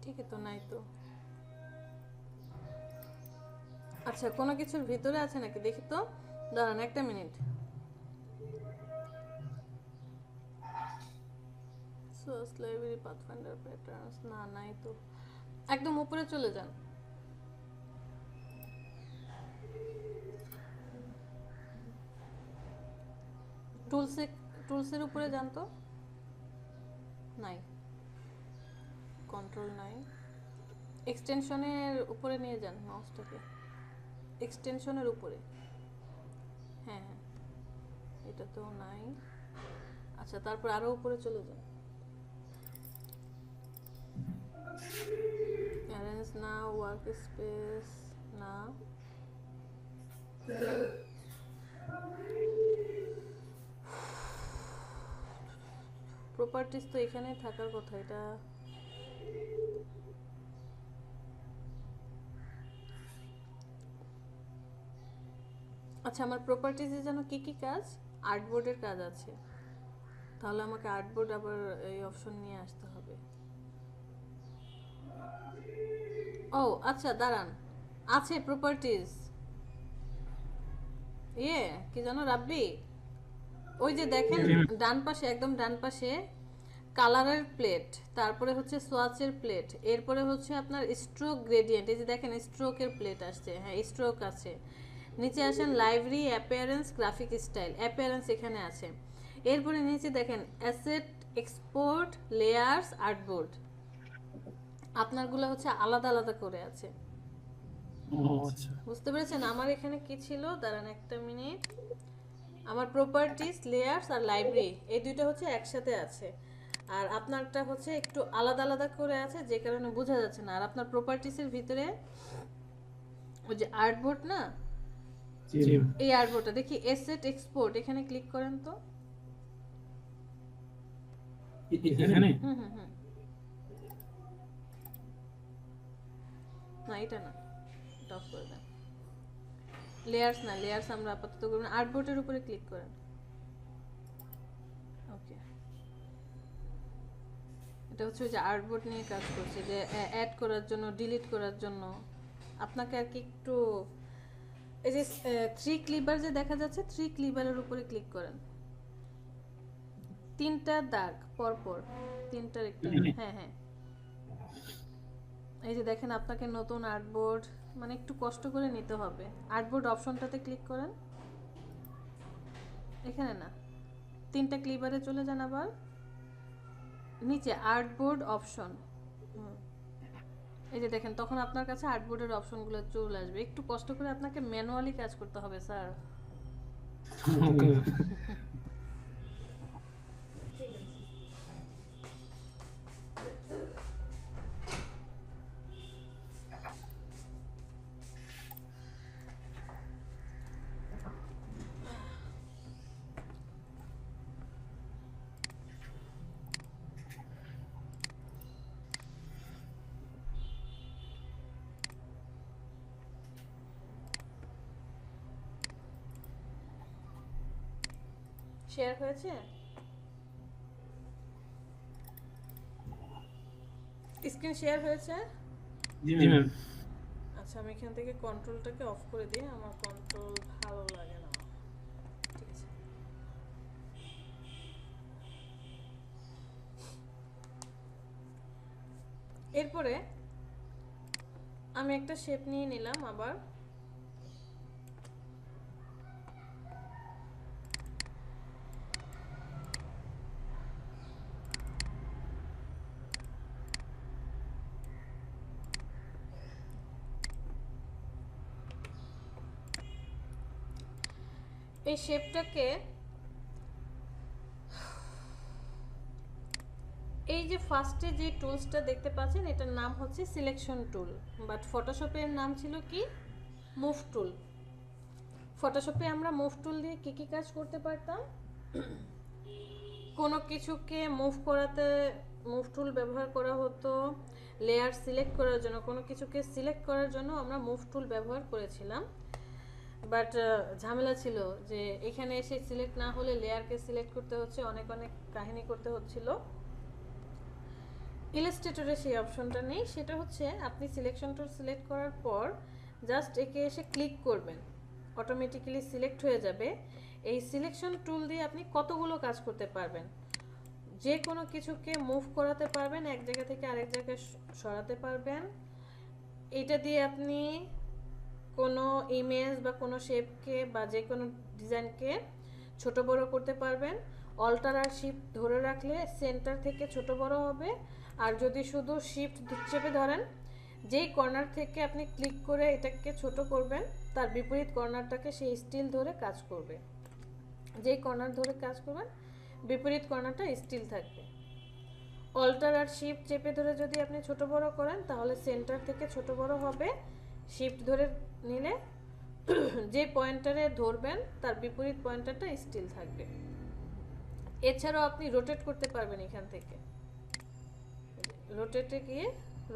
ঠিকই তো, নাই তো। আচ্ছা, কোনো কিছুর ভিতরে আছে নাকি দেখি তো, দাঁড়ান একটা minute. Source library, pathfinder, patterns, না নাই তো। একদম উপরে চলে যান। টুলসের উপরে যান তো। নাই, কন্ট্রোল নাই। এক্সটেনশনের উপরে নিয়ে যান মাউসটাকে, এক্সটেনশনের উপরে। হ্যাঁ হ্যাঁ, এটা তো নাই। আচ্ছা, তারপর আরো উপরে চলে যান। অ্যারেঞ্জ না, ওয়ার্ক স্পেস না, প্রপার্টিজ তো এখানে থাকার কথা। এটা আচ্ছা, আমার প্রপার্টিজে যেন কি কি কাজ? আর্টবোর্ডের কাজ আছে, তাহলে আমাকে আর্টবোর্ড আবার এই অপশন নিয়ে আসতে হবে। ও আচ্ছা, দাঁড়ান, আছে প্রপার্টিজ। কি জানো রাব্বি, ওই যে দেখেন ডান পাশে, একদম ডান পাশে কালারের প্লেট, তারপরে হচ্ছে সোয়াচের প্লেট, এরপরে হচ্ছে আপনার স্ট্রোক গ্রেডিয়েন্ট। এই যে দেখেন স্ট্রোকের প্লেট আসছে, হ্যাঁ স্ট্রোক আছে। নিচে আসেন library, appearance, graphic style, appearance এখানে আছে। এরপরে নিচে দেখেন অ্যাসেট, এক্সপোর্ট, লেয়ার্স, আর্টবোর্ড। আপনারগুলো হচ্ছে আলাদা আলাদা করে আছে। আচ্ছা, বুঝতে পেরেছেন আমার এখানে কি ছিল? দাঁড়ান একটা মিনিট। আমার প্রপার্টিজ, লেয়ার্স আর লাইব্রেরি এই দুইটা হচ্ছে একসাথে আছে, আর আপনারটা হচ্ছে একটু আলাদা আলাদা করে আছে, যে কারণে বোঝা যাচ্ছে না। আর আপনার প্রপার্টিজের ভিতরে ওই যে আর্টবোর্ড না, এই আর্টবোর্ডটা দেখি এসেট এক্সপোর্ট, এখানে ক্লিক করেন তো। এখানে হুম হুম হুম, না এটা না, এটা অফ করে দেন। লেয়ার্স না, লেয়ার্স আমরা আপাতত করব না, আর্টবোর্ডের উপরে ক্লিক করেন। ওকে, এটা হচ্ছে ওই যে আর্টবোর্ড নিয়ে কাজ করছে, যে অ্যাড করার জন্য, ডিলিট করার জন্য আপনাকে আর কি একটু, এই যে 3 ক্লিবার যে দেখা যাচ্ছে, 3 ক্লিবারের উপরে ক্লিক করেন। 3টা দাগ পরপর, 3টার একটু, হ্যাঁ হ্যাঁ, এই যে দেখেন আপনাকে নতুন আর্টবোর্ড, মানে একটু কষ্ট করে নিতে হবে। আর্টবোর্ড অপশনটাতে ক্লিক করেন, এখানে না, 3টা ক্লিবারে চলে যান, আবার নিচে আর্টবোর্ড অপশন। এই যে দেখেন, তখন আপনার কাছে আর্টবোর্ডের অপশনগুলো চলে আসবে। একটু কষ্ট করে আপনাকে ম্যানুয়ালি কাজ করতে হবে স্যার। ওকে। শেয়ার হয়েছে? স্ক্রিন শেয়ার হয়েছে? জি ম্যাম। আচ্ছা, আমি এখান থেকে কন্ট্রোলটাকে অফ করে দিই, আমার কন্ট্রোল ভালো লাগে না। ঠিক আছে, এরপরে আমি একটা শেপ নিয়ে নিলাম আবার। এই শেপটাকে এই যে ফার্স্টে যে টুলসটা দেখতে পাচ্ছেন এটার নাম হচ্ছে সিলেকশন টুল, বাট ফটোশপের নাম ছিল কি মুভ টুল। ফটোশপে আমরা মুভ টুল দিয়ে কি কি কাজ করতে পারতাম, কোনো কিছুকে মুভ করাতে মুভ টুল ব্যবহার করা হতো, লেয়ার সিলেক্ট করার জন্য, কোনো কিছুকে সিলেক্ট করার জন্য আমরা মুভ টুল ব্যবহার করেছিলাম। বাট ঝামেলা ছিল যে এখানে এসে সিলেক্ট না হলে লেয়ারকে সিলেক্ট করতে হচ্ছে, অনেক অনেক কাহিনী করতে হচ্ছিল। ইলাস্ট্রেটরে সেই অপশনটা নেই, সেটা হচ্ছে আপনি সিলেকশন টুল সিলেক্ট করার পর জাস্ট একে এসে ক্লিক করবেন, অটোমেটিক্যালি সিলেক্ট হয়ে যাবে। এই সিলেকশন টুল দিয়ে আপনি কতগুলো কাজ করতে পারবেন, যে কোনো কিছুকে মুভ করাতে পারবেন, এক জায়গা থেকে আরেক জায়গায় সরাতে পারবেন। এটা দিয়ে আপনি কোনো ইমেজ বা কোনো শেপকে বা যে কোনো ডিজাইনকে ছোট বড় করতে পারবেন। অল্টার আর শিফট ধরে রাখলে সেন্টার থেকে ছোট বড় হবে, আর যদি শুধু শিফট চেপে ধরেন যেই কর্নার থেকে আপনি ক্লিক করে এটাকে ছোট করবেন তার বিপরীত কর্নারটাকে সেই স্টিল ধরে কাজ করবে, যেই কর্নার ধরে কাজ করবেন বিপরীত কর্নারটা স্টিল থাকবে। অল্টার আর শিফট চেপে ধরে যদি আপনি ছোট বড় করেন তাহলে সেন্টার থেকে ছোট বড় হবে, শিফট ধরে নিলে যে পয়েন্টারে ধরবেন তার বিপরীত পয়েন্টারটা স্টিল থাকবে। এছাড়াও আপনি রোটেট করতে পারবেন, এখান থেকে রোটেটে গিয়ে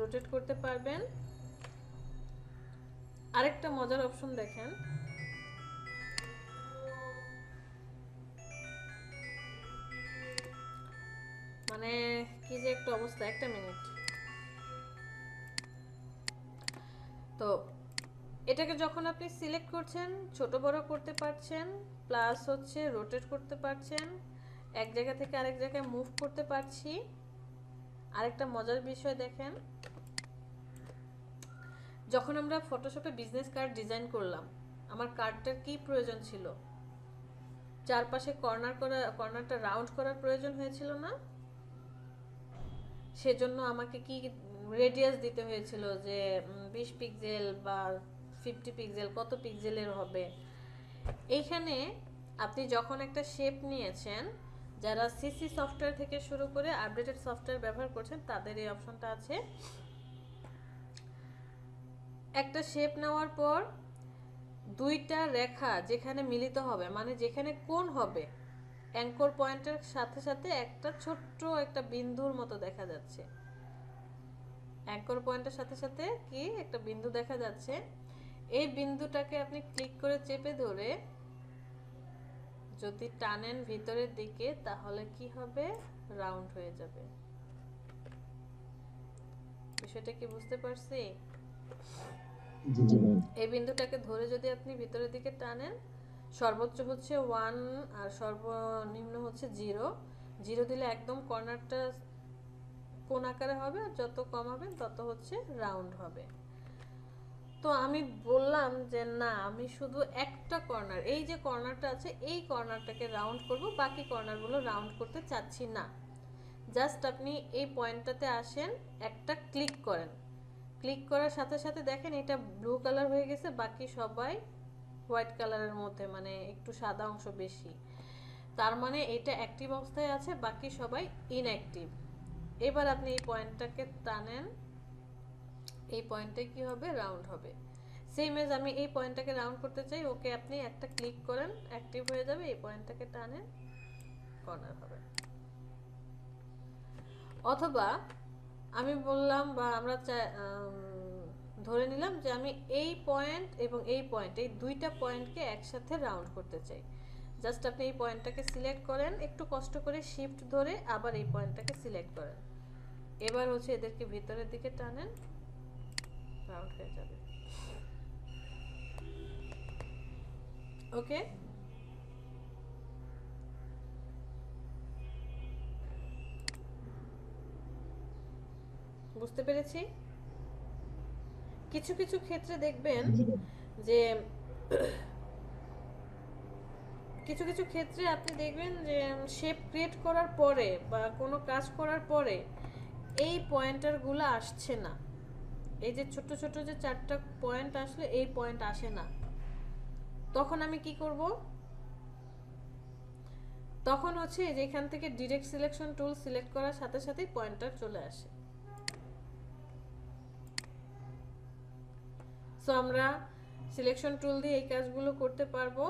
রোটেট করতে পারবেন। আরেকটা মজার অপশন দেখেন, মানে কি যে একটা অবস্থা, একটা মিনিট। তো এটাকে যখন আপনি সিলেক্ট করছেন ছোট বড় করতে পারছেন, প্লাস হচ্ছে রোটেট করতে পারছেন, এক জায়গা থেকে আরেক জায়গায় মুভ করতে পারছি। আরেকটা মজার বিষয় দেখেন, যখন আমরা ফটোশপে বিজনেস কার্ড ডিজাইন করলাম, আমার কার্ডটার কি প্রয়োজন ছিল, চারপাশে কর্নারটা রাউন্ড করার প্রয়োজন হয়েছিল না? সেজন্য আমাকে কি রেডিয়াস দিতে হয়েছিল যে 20 পিক্সেল বা 50 পিক্সেল, কত পিক্সেলের হবে। এইখানে আপনি যখন একটা শেপ নিয়েছেন, যারা সিসি সফটওয়্যার থেকে শুরু করে আপডেটেড সফটওয়্যার ব্যবহার করছেন তাদের এই অপশনটা আছে। একটা শেপ নেওয়ার পর দুইটা রেখা যেখানে মিলিত হবে, মানে যেখানে কোণ হবে, অ্যাঙ্কর পয়েন্টের সাথে সাথে একটা ছোট্ট একটা বিন্দুর মতো দেখা যাচ্ছে। অ্যাঙ্কর পয়েন্টের সাথে সাথে কি একটা বিন্দু দেখা যাচ্ছে, এই বিন্দুটাকে আপনি ক্লিক করে চেপে ধরে যদি টানেন ভিতরের দিকে তাহলে কি হবে, রাউন্ড হয়ে যাবে। বিষয়টা কি বুঝতে পারছি? এই বিন্দুটাকে ধরে যদি আপনি ভিতরের দিকে টানেন, সর্বোচ্চ হচ্ছে 1 আর সর্বনিম্ন হচ্ছে 0। 0 দিলে একদম কর্নারটা কোণ আকারে হবে, আর যত কম হবে তত হচ্ছে রাউন্ড হবে। তো আমি বললাম যে না, আমি শুধু একটা কর্নার, এই যে কর্নারটা আছে এই কর্নারটাকে রাউন্ড করব, বাকি কর্নারগুলো রাউন্ড করতে চাচ্ছি না। জাস্ট আপনি এই পয়েন্টটাতে আসেন, একটা ক্লিক করেন, ক্লিক করার সাথে সাথে দেখেন এটা ব্লু কালার হয়ে গেছে, বাকি সবাই হোয়াইট কালারের মধ্যে, মানে একটু সাদা অংশ বেশি। তার মানে এটা অ্যাক্টিভ অবস্থায় আছে, বাকি সবাই ইনঅ্যাক্টিভ। এবার আপনি এই পয়েন্টটাকে টানেন, এই পয়েন্টে কি হবে, রাউন্ড হবে। সেম এজ আমি এই পয়েন্টটাকে রাউন্ড করতে চাই, ওকে আপনি একটা ক্লিক করেন, অ্যাক্টিভ হয়ে যাবে, এই পয়েন্টটাকে টানেন, কর্নার হবে। অথবা আমি বললাম বা আমরা ধরে নিলাম যে আমি এই পয়েন্ট এবং এই পয়েন্ট, এই দুইটা পয়েন্টকে একসাথে রাউন্ড করতে চাই। জাস্ট আপনি এই পয়েন্টটাকে সিলেক্ট করেন, একটু কষ্ট করে শিফট ধরে আবার এই পয়েন্টটাকে সিলেক্ট করেন, এবার হচ্ছে এদেরকে ভিতরের দিকে টানেন, রাউন্ড হয়ে যাবে। ওকে, বুঝতে বুঝতে পেরেছি? কিছু কিছু ক্ষেত্রে দেখবেন যে কিছু কিছু ক্ষেত্রে আপনি দেখবেন যে শেপ ক্রিয়েট করার পরে বা কোনো কাজ করার পরে এই পয়েন্টারগুলো আসছে না। এই যে ছোট ছোট যে 4টা পয়েন্ট আসলে এই পয়েন্ট আসে না। তখন আমি কি করব? তখন হচ্ছে যে এখান থেকে ডিরেক্ট সিলেকশন টুল সিলেক্ট করার সাথে সাথেই পয়েন্টার চলে আসে। সো আমরা সিলেকশন টুল দিয়ে এই কাজগুলো করতে পারবো।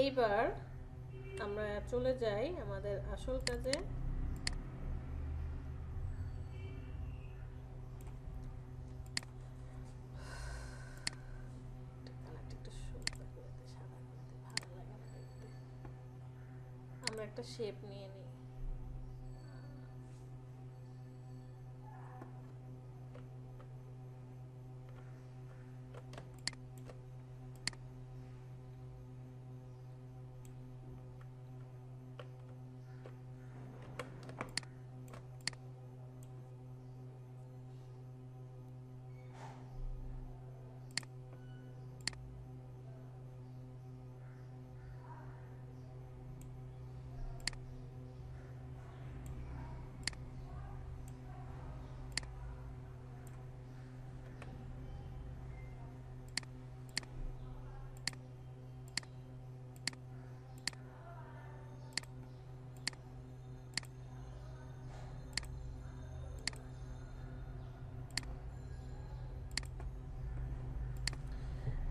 এইবার আমরা চলে যাই আমাদের আসল কাজে। আমরা একটা শেপ নিয়ে নিই।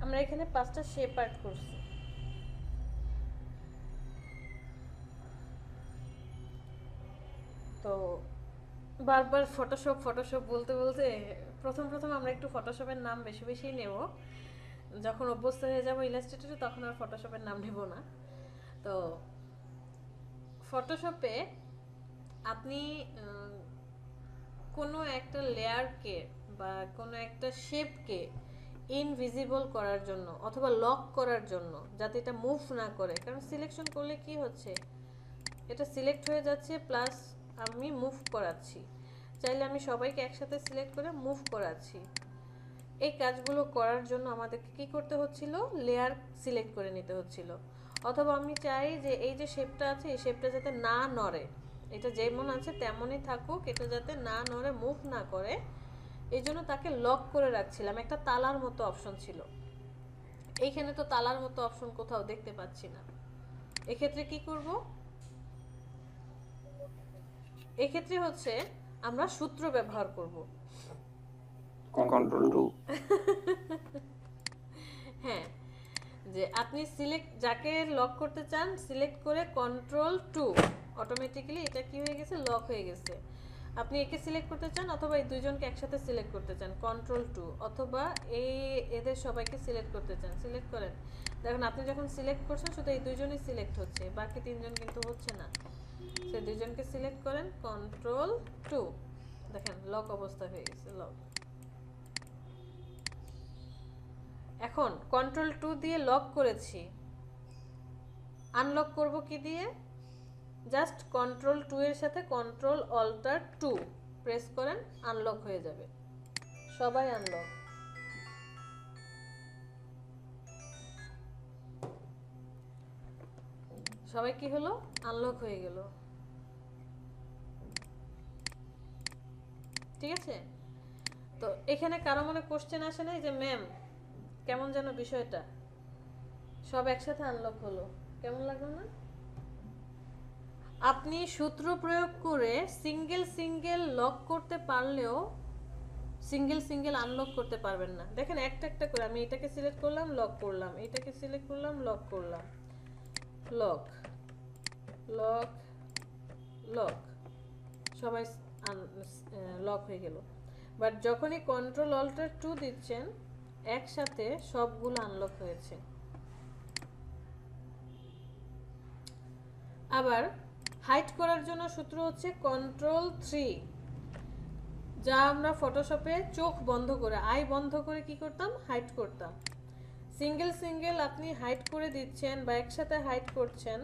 আমরা এখানে 5টা শেপ আর্ট করছি। তো বারবার ফটোশপ ফটোশপ বলতে বলতে প্রথম প্রথম আমরা একটু ফটোশপের নাম বেশি বেশি নেব। যখন অভ্যস্ত হয়ে যাব ইলাস্ট্রেটরে তখন আর ফটোশপের নাম নেব না। তো ফটোশপে আপনি কোনো একটা লেয়ারকে বা কোনো একটা শেপকে ইনভিজিবল করার জন্য অথবা লক করার জন্য, যাতে এটা মুভ না করে, কারণ সিলেকশন করলে কি হচ্ছে, এটা সিলেক্ট হয়ে যাচ্ছে প্লাস আমি মুভ করাচ্ছি। চাইলে আমি সবাইকে একসাথে সিলেক্ট করে মুভ করাচ্ছি। এই কাজগুলো করার জন্য আমাদেরকে কি করতে হচ্ছিল? লেয়ার সিলেক্ট করে নিতে হচ্ছিল। অথবা আমি চাই যে এই যে শেপটা আছে এই শেপটা যাতে না নড়ে, এটা যেমন আছে তেমনই থাকুক, এটা যাতে না নড়ে, মুভ না করে, এই জন্য তাকে লক করে রাখছিলাম। একটা তালার মতো অপশন ছিল। এইখানে তো তালার মতো অপশন কোথাও দেখতে পাচ্ছি না। এক্ষেত্রে কি করব? এক্ষেত্রে হচ্ছে আমরা সূত্র ব্যবহার করব। কন্ট্রোল 2। হ্যাঁ, যে আপনি সিলেক্ট যাকে লক করতে চান সিলেক্ট করে কন্ট্রোল 2, অটোমেটিক্যালি এটা কি হয়ে গেছে? লক হয়ে গেছে। আপনি একে সিলেক্ট করতে চান অথবা এই দুইজনকে একসাথে সিলেক্ট করতে চান, কন্ট্রোল 2, অথবা এদের সবাইকে সিলেক্ট করতে চান, সিলেক্ট করেন। দেখুন আপনি যখন সিলেক্ট করছেন শুধু এই দুইজনই সিলেক্ট হচ্ছে, বাকি তিনজন কিন্তু হচ্ছে না। সেই দুইজনকে সিলেক্ট করেন, কন্ট্রোল 2, দেখেন লক অবস্থা হয়ে গেছে, লক। এখন কন্ট্রোল 2 দিয়ে লক করেছি, আনলক করব কি দিয়ে? জাস্ট কন্ট্রোল 2 এর সাথে কন্ট্রোল অল্টার 2 প্রেস করেন, আনলক হয়ে যাবে। সবাই আনলক। সবাই কি হলো? আনলক হয়ে গেল। ঠিক আছে? তো এখানে কারো মনে কোশ্চেন আসে নাই যে ম্যাম কেমন যেন বিষয়টা? সব একসাথে আনলক হলো, কেমন লাগলো না? আপনি সূত্র প্রয়োগ করে সিঙ্গেল সিঙ্গেল লক করতে পারলেও সিঙ্গেল সিঙ্গেল আনলক করতে পারবেন না। দেখেন একটা একটা করে আমি এটাকে সিলেক্ট করলাম, লক করলাম, এটাকে সিলেক্ট করলাম, লক করলাম, লক লক লক, সবাই লক হয়ে গেল। বাট যখনই কন্ট্রোল অল্টার 2 দিচ্ছেন একসাথে সবগুলো আনলক হয়েছে। আবার হাইড করার জন্য সূত্র হচ্ছে কন্ট্রোল 3, যা আমরা ফটোশপে চোখ বন্ধ করে, আই বন্ধ করে কি করতাম? হাইড করতাম। সিঙ্গেল সিঙ্গেল আপনি হাইড করে দিচ্ছেন বা একসাথে হাইড করছেন,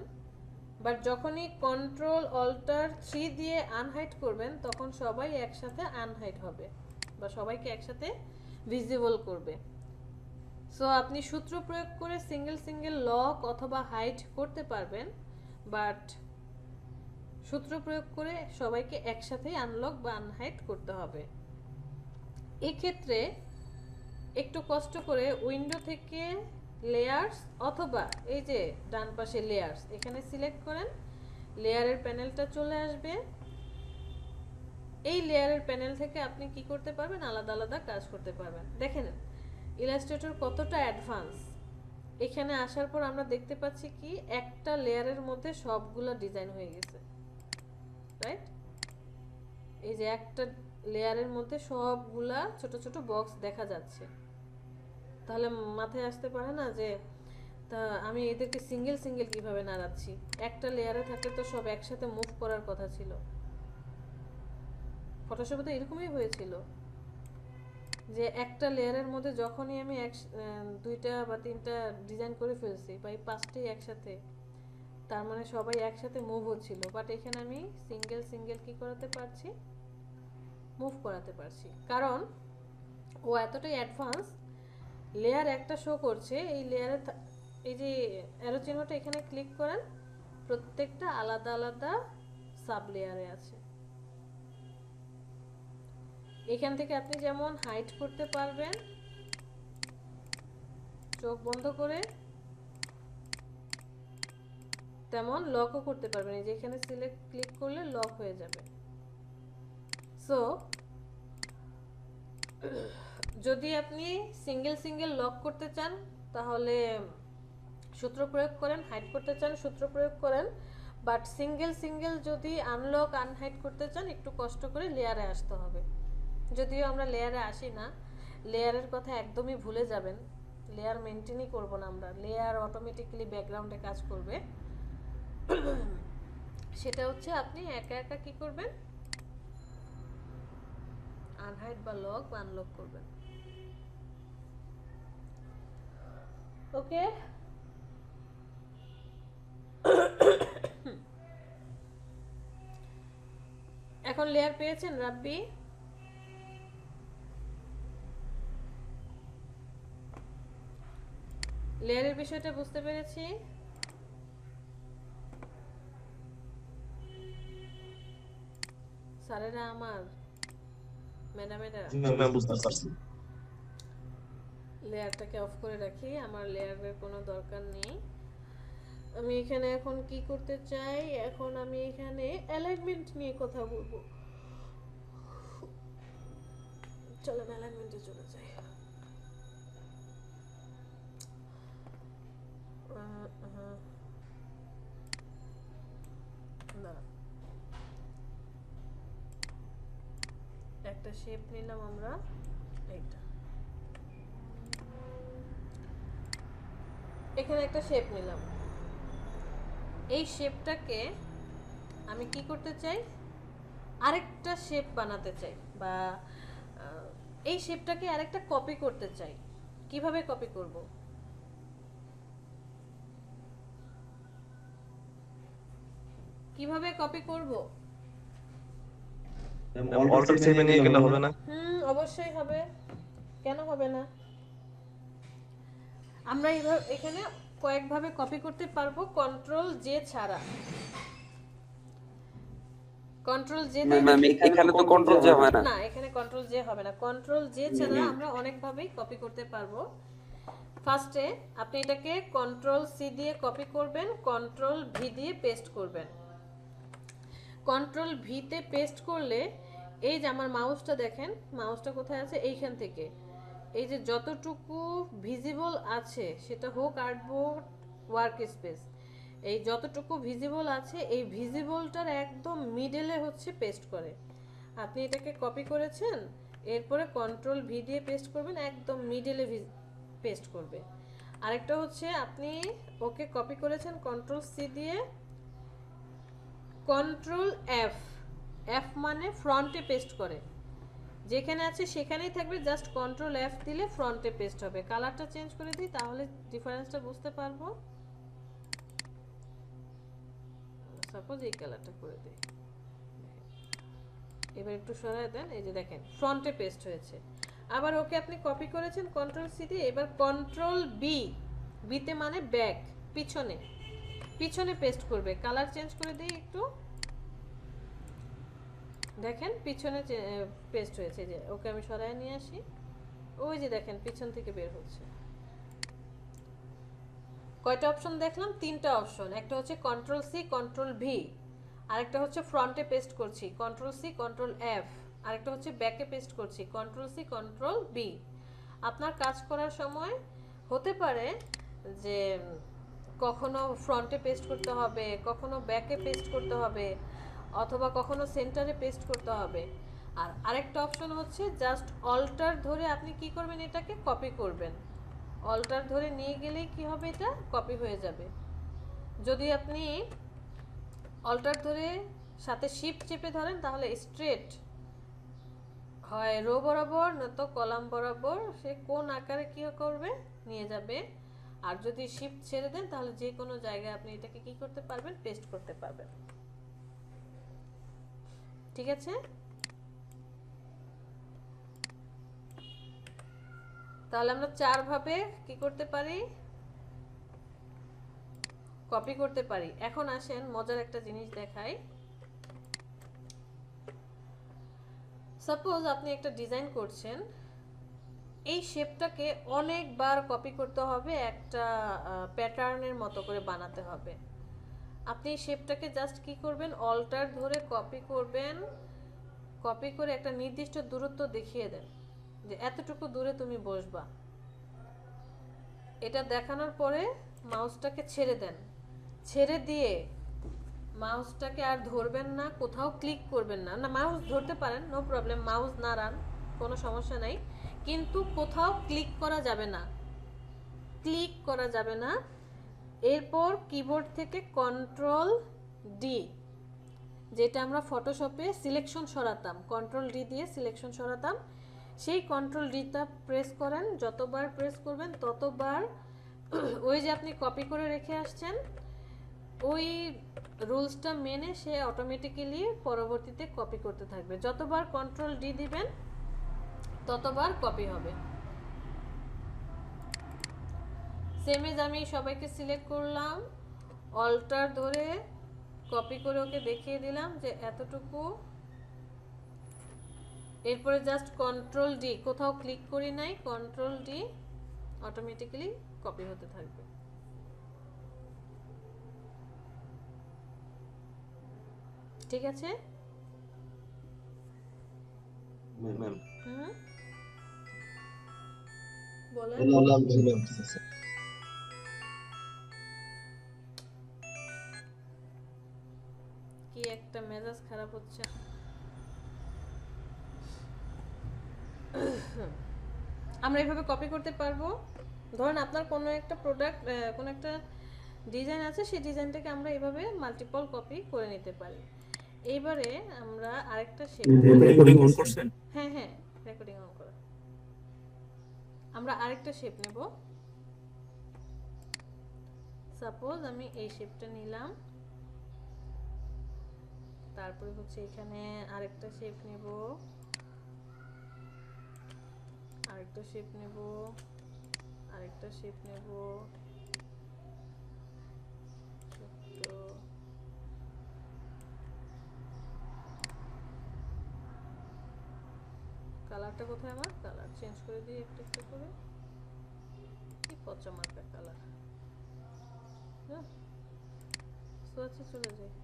বাট যখনই কন্ট্রোল অল্টার 3 দিয়ে আনহাইড করবেন তখন সবাই একসাথে আনহাইড হবে বা সবাইকে একসাথে ভিজিবল করবে। সো আপনি সূত্র প্রয়োগ করে সিঙ্গেল সিঙ্গেল লক অথবা হাইড করতে পারবেন, বাট সূত্র প্রয়োগ করে সবাইকে একসাথেই আনলক বা আনহাইড করতে হবে। এক্ষেত্রে একটু কষ্ট করে উইন্ডো থেকে লেয়ার্স অথবা এই যে ডান পাশে লেয়ার্স এখানে সিলেক্ট করেন, লেয়ারের প্যানেলটা চলে আসবে। এই লেয়ারের প্যানেল থেকে আপনি কি করতে পারবেন, আলাদা আলাদা কাজ করতে পারবেন। দেখেন ইলাস্ট্রেটর কতটা অ্যাডভান্স। এখানে আসার পর আমরা দেখতে পাচ্ছি কি একটা লেয়ারের মধ্যে সবগুলো ডিজাইন হয়ে গেছে, রাইট? এই যে একটা লেয়ারের মধ্যে সবগুলা ছোট ছোট বক্স দেখা যাচ্ছে। তাহলে মাথায় আসতে পারে না যে তা আমি এদেরকে সিঙ্গেল সিঙ্গেল কিভাবে নাড়াচ্ছি? একটা লেয়ারে থাকলে তো সব একসাথে মুভ করার কথা ছিল। ফটোশপে তো এরকমই হয়েছিল যে একটা লেয়ারের মধ্যে যখনই আমি দুইটা বা তিনটা ডিজাইন করে ফেলছি বা এই পাঁচটাই একসাথে, তার মানে সবাই একসাথে মুভ হচ্ছিল। বাট এখানে আমি সিঙ্গেল সিঙ্গেল কি করাতে পারছি, মুভ করাতে পারছি, কারণ ও এতটাই অ্যাডভান্স। লেয়ার একটা শো করছে, এই লেয়ারে এই যে অ্যারো চিহ্নটা এখানে ক্লিক করেন, প্রত্যেকটা আলাদা আলাদা সাব লেয়ারে আছে। এখান থেকে আপনি যেমন হাইড করতে পারবেন চোখ বন্ধ করে, তেমন লকও করতে পারবেন। এই যে এখানে সিলেক্ট ক্লিক করলে লক হয়ে যাবে। সো যদি আপনি সিঙ্গেল সিঙ্গেল লক করতে চান তাহলে সূত্র প্রয়োগ করেন, হাইড করতে চান সূত্র প্রয়োগ করেন, বাট সিঙ্গেল সিঙ্গেল যদি আনলক আনহাইড করতে চান একটু কষ্ট করে লেয়ারে আসতে হবে। যদিও আমরা লেয়ারে আসি না, লেয়ারের কথা একদমই ভুলে যাবেন। লেয়ার মেনটেনই করব না আমরা, লেয়ার অটোমেটিক্যালি ব্যাকগ্রাউন্ডে কাজ করবে। সেটা হচ্ছে আপনি একা একা কি করবেন, আনহাইড বা লক বা আনলক করবেন। ওকে, এখন লেয়ার পেয়েছেন রাব্বি? লেয়ারের বিষয়টা বুঝতে পেরেছি। স্যারেরা আমার, ম্যাডামেরা, বুঝতে পারছি। লেয়ারটাকে অফ করে রাখি, আমার লেয়ারের কোনো দরকার নেই। আমি এখানে এখন কি করতে চাই, এখন আমি এখানে অ্যালাইনমেন্ট নিয়ে কথা বলবো। চলেন অ্যালাইনমেন্টে চলে যাই। একটা শেপ নিলাম আমরা, এইটা এখানে একটা শেপ নিলাম। এই শেপটাকে আমি কি করতে চাই, আরেকটা শেপ বানাতে চাই, বা এই শেপটাকে আরেকটা কপি করতে চাই। কিভাবে কপি করব? কিভাবে কপি করব? অল্টার সেভে নিয়ে গেলে হবে না? অবশ্যই হবে, কেন হবে না? আমরা এখানে কয়েকভাবে কপি করতে পারবো, কন্ট্রোল জে ছাড়া। কন্ট্রোল জে এখানে তো কন্ট্রোল জে হয় না। না, এখানে কন্ট্রোল জে হবে না। কন্ট্রোল জে ছাড়া আমরা অনেকভাবেই কপি করতে পারবো। ফার্স্টে আপনি এটাকে কন্ট্রোল সি দিয়ে কপি করবেন, কন্ট্রোল ভি দিয়ে পেস্ট করবেন। কন্ট্রোল ভিতে পেস্ট করলে এই যে আমার মাউসটা দেখেন, মাউসটা কোথায় আছে, এইখান থেকে এই যে যতটুকু ভিজিবল আছে, সেটা হোক আর্টবোর্ড ওয়ার্ক স্পেস, এই যতটুকু ভিজিবল আছে এই ভিজিবলটার একদম মিডলে হচ্ছে পেস্ট করে। আপনি এটাকে কপি করেছেন, এরপরে কন্ট্রোল ভি দিয়ে পেস্ট করবেন, একদম মিডলে পেস্ট করবে। আরেকটা হচ্ছে আপনি ওকে কপি করেছেন কন্ট্রোল সি দিয়ে, কন্ট্রোল এফ, এফ মানে ফ্রন্টে পেস্ট করে, যেখানে আছে সেখানেই থাকবে, জাস্ট কন্ট্রোল এফ দিলে ফ্রন্টে পেস্ট হবে। কালারটা চেঞ্জ করে দিই তাহলে ডিফারেন্সটা বুঝতে পারবো। সাপোজ এই কালারটা করে দিই, এবার একটু সরায় দেন, এই যে দেখেন ফ্রন্টে পেস্ট হয়েছে। আবার ওকে আপনি কপি করেছেন কন্ট্রোল সি দিয়ে, এবার কন্ট্রোল বি, বিতে মানে ব্যাক, পিছনে, পিছনে পেস্ট করবে। কালার চেঞ্জ করে দিই একটু, দেখেন পিছনে পেস্ট হয়েছে। যে ওকে আমি সরায় নিয়ে আসি, ওই যে দেখেন পিছন থেকে বের হচ্ছে। কয়টা অপশন দেখলাম? 3টা অপশন। একটা হচ্ছে কন্ট্রোল সি কন্ট্রোল ভি, আরেকটা হচ্ছে ফ্রন্টে পেস্ট করছি কন্ট্রোল সি কন্ট্রোল এফ, আরেকটা হচ্ছে ব্যাকে পেস্ট করছি কন্ট্রোল সি কন্ট্রোল বি। আপনার কাজ করার সময় হতে পারে যে কখনো ফ্রন্টে পেস্ট করতে হবে, কখনো ব্যাকে পেস্ট করতে হবে, অথবা কখনো সেন্টারে পেস্ট করতে হবে। আর আরেকটা অপশন হচ্ছে জাস্ট অল্টার ধরে আপনি কি করবেন, এটাকে কপি করবেন। অল্টার ধরে নিয়ে গেলেই কি হবে, এটা কপি হয়ে যাবে। যদি আপনি অল্টার ধরে সাথে শিফট চেপে ধরেন তাহলে স্ট্রেট হয় রো বরাবর, নয়তো কলাম বরাবর সে কোন আকারে কি করবে, নিয়ে যাবে। আর যদি শিফট ছেড়ে দেন তাহলে যে কোনো জায়গায় আপনি এটাকে কি করতে পারবেন, পেস্ট করতে পারবেন। ঠিক আছে? তাহলে আমরা 4 ভাবে কি করতে পারি, কপি করতে পারি। এখন আসেন মজার একটা জিনিস দেখাই। সাপোজ আপনি একটা ডিজাইন করছেন, এই শেপটাকে অনেকবার কপি করতে হবে, একটা প্যাটার্নের মতো করে বানাতে হবে। আপনি শেপটাকে জাস্ট কি করবেন, অল্টার ধরে কপি করবেন, কপি করে একটা নির্দিষ্ট দূরত্ব দেখিয়ে দেন যে এতটুকু দূরে তুমি বসবা। এটা দেখানোর পরে মাউসটাকে ছেড়ে দেন, ছেড়ে দিয়ে মাউসটাকে আর ধরবেন না, কোথাও ক্লিক করবেন না। না, মাউস ধরতে পারেন, নো প্রবলেম, মাউস নাড়ান, কোনো সমস্যা নাই, কিন্তু কোথাও ক্লিক করা যাবে না, ক্লিক করা যাবে না। এরপর কিবোর্ড থেকে কন্ট্রোল ডি, যেটা আমরা ফটোশপে সিলেকশন সরাতাম, কন্ট্রোল ডি দিয়ে সিলেকশন সরাতাম, সেই কন্ট্রোল ডিটা প্রেস করেন। যতবার প্রেস করবেন ততবার ওই যে আপনি কপি করে রেখে আসছেন ওই রুলসটা মেনে সে অটোমেটিক্যালি পরবর্তীতে কপি করতে থাকবে। যতবার কন্ট্রোল ডি দিবেন ততবার কপি হবে। সেম এজ আমি সবাইকে সিলেক্ট করলাম, অল্টার ধরে কপি করে ওকে দেখিয়ে দিলাম যে এতটুকু। এরপরে জাস্ট কন্ট্রোল ডি, কোথাও ক্লিক করি নাই, কন্ট্রোল ডি, অটোমেটিক্যালি কপি হতে থাকবে। ঠিক আছে? ম্যাম হুম, বলেন। কি একটা মেজাজ খারাপ হচ্ছে। আমরা এভাবে কপি করতে পারবো। ধরেন আপনার কোনো একটা প্রোডাক্ট, কোনো একটা ডিজাইন আছে, সেই ডিজাইনটাকে আমরা এভাবে মাল্টিপল কপি করে নিতে পারি। এইবারে আমরা আরেকটা শেপ, রেকর্ডিং অন করছেন? হ্যাঁ হ্যাঁ রেকর্ডিং অন করা। আমরা আরেকটা শেপ নেব। সাপোজ আমি এই শেপটা নিলাম, তারপরে হচ্ছে এখানে আরেকটা শেপ নেব, আরেকটা শেপ নেব, আরেকটা শেপ নেব, ছোট্ট কালারটা কোথায়, আমার কালার চেঞ্জ করে দিই একটু একটু করে। কি পচা মার্কা কালার, হ্যাঁ সোয়াচে চলে যায়।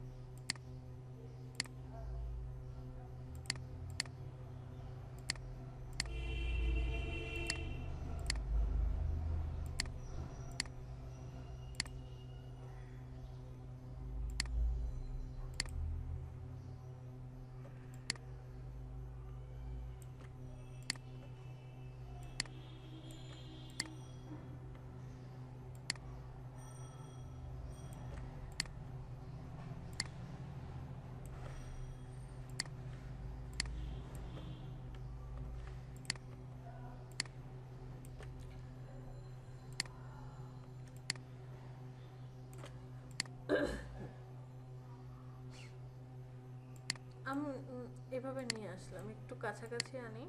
আসলাম, একটু কাছাকাছি আনি।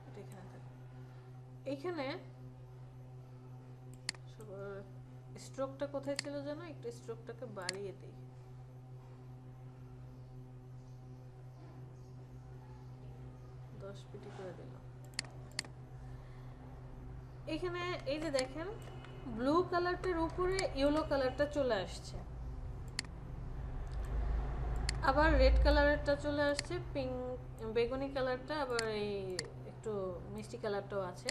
এটা এখানে থাকে। এইখানে স্ট্রোকটা কোথায় ছিল জানো, একটু স্ট্রোকটাকে বাড়িয়ে দিই। দশ পিটি করে দিলাম। এখানে এই যে দেখেন ব্লু কালারটার উপরে ইয়েলো কালারটা চলে আসছে, আবার রেড কালারেরটা চলে আসছে, পিঙ্ক বেগুনি কালারটা, আবার এই একটু মিষ্টি কালারটাও আছে।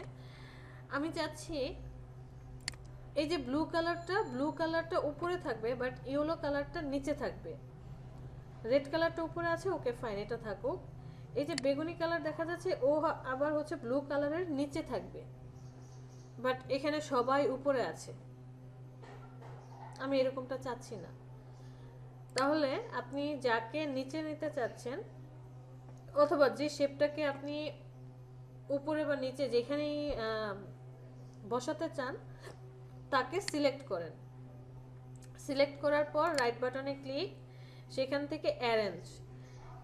আমি চাচ্ছি এই যে ব্লু কালারটা উপরে থাকবে বাট ইয়েলো কালারটা নিচে থাকবে। রেড কালারটা উপরে আছে, ওকে ফাইন, এটা থাকুক। এই যে বেগুনি কালার দেখা যাচ্ছে ও আবার হচ্ছে ব্লু কালারের নিচে থাকবে, বাট এখানে সবাই উপরে আছে। আমি এরকমটা চাচ্ছি না। তাহলে আপনি যাকে নিচে নিতে চাচ্ছেন অথবা যে শেপটাকে আপনি উপরে বা নিচে যেখানেই বসাতে চান তাকে সিলেক্ট করেন। সিলেক্ট করার পর রাইট বাটনে ক্লিক, সেখান থেকে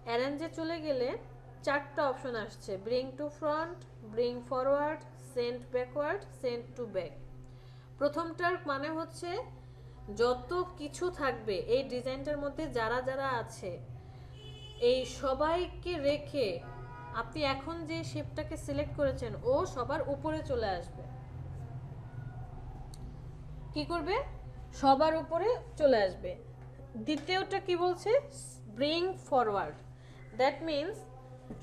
অ্যারেঞ্জে চলে গেলে চারটা অপশন আসছে, bring to front, bring forward, send backward, send to back. প্রথমটার মানে হচ্ছে যত কিছু থাকবে এই ডিজাইনটার মধ্যে যারা যারা আছে এই সবাইকে রেখে আপনি এখন যে শেপটাকে সিলেক্ট করেছেন ও সবার উপরে চলে আসবে। কি করবে? সবার উপরে চলে আসবে। দ্বিতীয়টা কি বলছে? Bring forward. দ্যাট মিন্স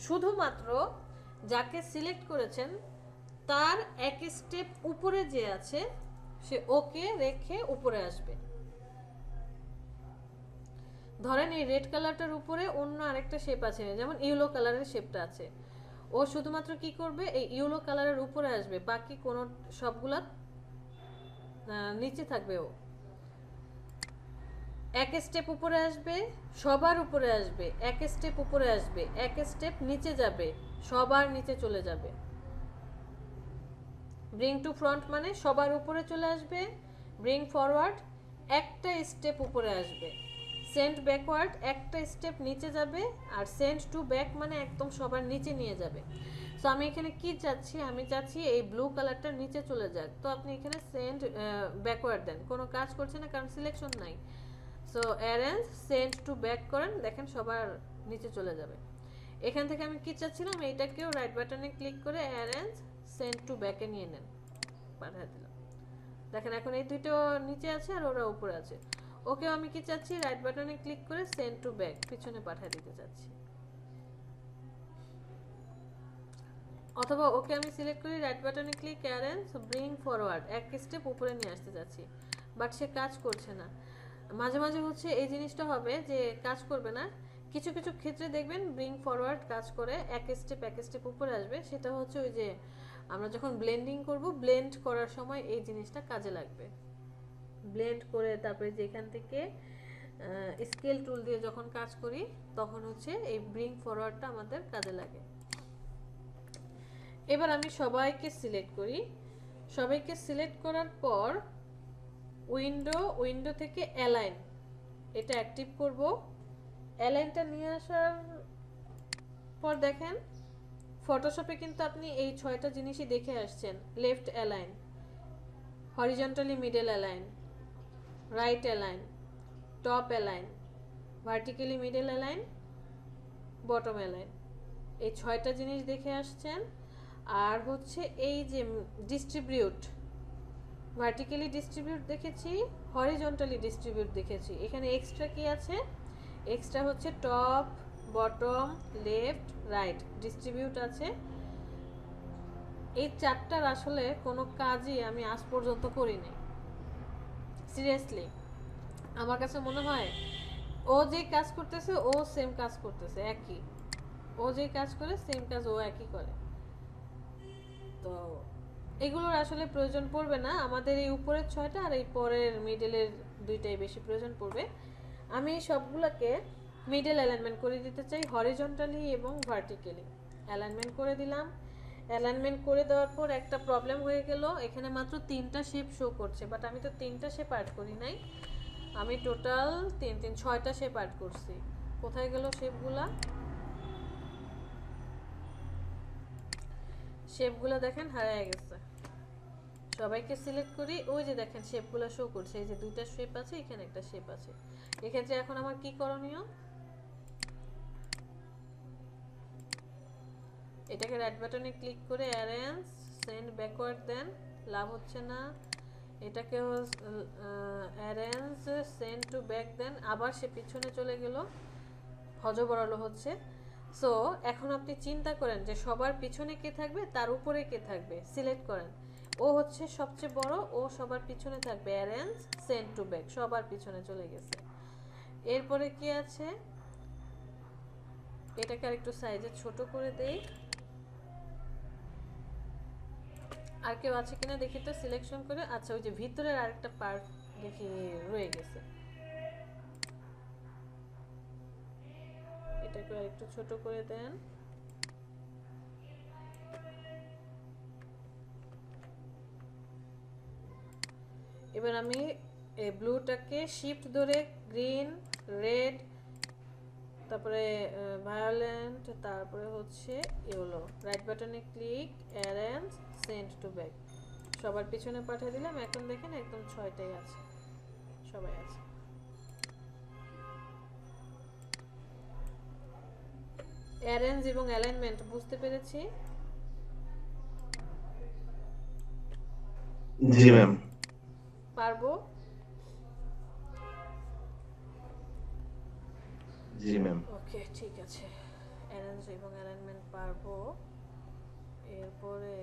শুধুমাত্র যাকে সিলেক্ট করেছেন তার এক স্টেপ উপরে যে আছে সে ওকে রেখে উপরে আসবে। ধরেন এই রেড কালারটার উপরে অন্য আরেকটা শেপ আছে, যেমন ইয়েলো কালারের শেপটা আছে, ও শুধুমাত্র কি করবে এই ইয়েলো কালারের উপরে আসবে, বাকি কোনো সবগুলা নিচে থাকবে। ও এক স্টেপ উপরে আসবে, সবার উপরে আসবে, এক স্টেপ উপরে আসবে, এক স্টেপ নিচে যাবে, সবার নিচে চলে যাবে। ব্রিং টু ফ্রন্ট মানে সবার উপরে চলে আসবে, ব্রিং ফরওয়ার্ড একটা স্টেপ উপরে আসবে, সেন্ড ব্যাকওয়ার্ড একটা স্টেপ নিচে যাবে, আর সেন্ড টু ব্যাক মানে একদম সবার নিচে নিয়ে যাবে। সো আমি এখানে কি চাচ্ছি? আমি চাচ্ছি এই ব্লু কালারটা নিচে চলে যাক। তো আপনি এখানে সেন্ড ব্যাকওয়ার্ড দেন, কোনো কাজ করছে না কারণ সিলেকশন নাই। So arrange send to back করেন, দেখেন সবার নিচে চলে যাবে। এখান থেকে আমি কি চাচ্ছিলাম, এইটাকেও রাইট বাটনে ক্লিক করে অ্যারেঞ্জ সেন্ড টু ব্যাকে নিয়ে নেন, পাঠিয়ে দিলাম। দেখেন এখন এই দুটো নিচে আছে আর ওরা উপরে আছে। ওকেও আমি কি চাচ্ছি, রাইট বাটনে ক্লিক করে সেন্ড টু ব্যাক পিছনে পাঠিয়ে দিতে চাচ্ছি। অথবা ওকে আমি সিলেক্ট করি, রাইট বাটনে ক্লিক, অ্যারেঞ্জ ব্রিং ফরওয়ার্ড এক স্টেপ উপরে নিয়ে আসতে যাচ্ছি, বাট সে কাজ করছে না। মাঝে মাঝে হচ্ছে এই জিনিসটা হবে যে কাজ করবে না, কিছু কিছু ক্ষেত্রে দেখবেন ব্রিং ফরওয়ার্ড কাজ করে, এক স্টেপ উপরে আসবে। সেটা হচ্ছে ওই যে আমরা যখন ব্লেন্ডিং করব, ব্লেন্ড করার সময় এই জিনিসটা কাজে লাগবে। ব্লেন্ড করে তারপরে যেখান থেকে স্কেল টুল দিয়ে যখন কাজ করি তখন হচ্ছে এই ব্রিং ফরওয়ার্ডটা আমাদের কাজে লাগে। এবার আমি সবাইকে সিলেক্ট করি। সবাইকে সিলেক্ট করার পর উইন্ডো থেকে অ্যালাইন এটা অ্যাক্টিভ করব। অ্যালাইনটা নিয়ে আসার পর দেখেন ফটোশপে কিন্তু আপনি এই 6টা জিনিসই দেখে আসছেন, left align, horizontally middle align, right align, top align, vertically middle align, bottom align, এই 6টা জিনিস দেখে আসছেন। আর হচ্ছে এই যে ডিস্ট্রিবিউট, ভার্টিক্যালি ডিস্ট্রিবিউট দেখেছি, হরিজন্টালি ডিস্ট্রিবিউট দেখেছি। এখানে এক্সট্রা কি আছে? এক্সট্রা হচ্ছে top, bottom, left, right distribute আছে। এই 4টার আসলে কোনো কাজই আমি আজ পর্যন্ত করিনি, সিরিয়াসলি। আমার কাছে মনে হয় ও যে কাজ করতেছে ও সেম কাজ করতেছে, একই। ও যে কাজ করে সেম কাজ ও একই করে। তো এগুলোর আসলে প্রয়োজন পড়বে না, আমাদের এই উপরের 6টা আর এই পরের মিডলের 2টাই বেশি প্রয়োজন পড়বে। আমি সবগুলোকে মিডল অ্যালাইনমেন্ট করে দিতে চাই, হরিজন্টালি এবং ভার্টিক্যালি অ্যালাইনমেন্ট করে দিলাম। অ্যালাইনমেন্ট করে দেওয়ার পর একটা প্রবলেম হয়ে গেল, এখানে মাত্র 3টা শেপ শো করছে, বাট আমি তো 3টা শেপ অ্যাড করি নাই, আমি টোটাল 6টা শেপ অ্যাড করছি। কোথায় গেল শেপগুলা? শেপগুলো দেখেন হারিয়ে গেছে। সবাইকে সিলেক্ট করি, ওই যে দেখেন শেপগুলো শো করছে, এই যে দুইটা শেপ আছে, এখানে একটা শেপ আছে। এক্ষেত্রে এখন আমার কি করণীয়? এটাকে রাইট বাটনে ক্লিক করে অ্যারেঞ্জ, সেন্ড ব্যাকওয়ার্ড দেন, লাভ হচ্ছে না। এটাকে arrange, send to back then, আবার সে পিছনে চলে গেল, হজবরল হচ্ছে। সো এখন আপনি চিন্তা করেন যে সবার পিছনে কে থাকবে, তার উপরে কে থাকবে, সিলেক্ট করেন। ও হচ্ছে সবচেয়ে বড়, ও সবার পিছনে থাকবে, অ্যারেঞ্জ, সেন্ড টু ব্যাক, সবার পিছনে চলে গেছে। এরপরে কি আছে, এটাকে আরেকটু সাইজে ছোট করে দেই। আর কেউ আছে কিনা দেখি তো, সিলেকশন করে। আচ্ছা, ওই যে ভিতরের আরেকটা পার্ট দেখি রয়ে গেছে, এটাকে আরেকটু ছোট করে দেন। এবার আমি এই ব্লুটাকে শিফট ধরে গ্রিন, রেড, তারপরে ভায়োলেন্ট, তারপরে হচ্ছে ইয়েলো, রাইট বাটনে click, arrange, send to back, সবার পিছনে পাঠিয়ে দিলাম। এখন দেখেন একদম 6টাই আছে, সবাই আছে। অ্যারেঞ্জ এবং অ্যালাইনমেন্ট বুঝতে পেরেছি? জি ম্যাম। পারবো? জি ম্যাম। ওকে, ঠিক আছে, অ্যারেঞ্জ এবং অ্যালাইনমেন্ট পারবো। এরপরে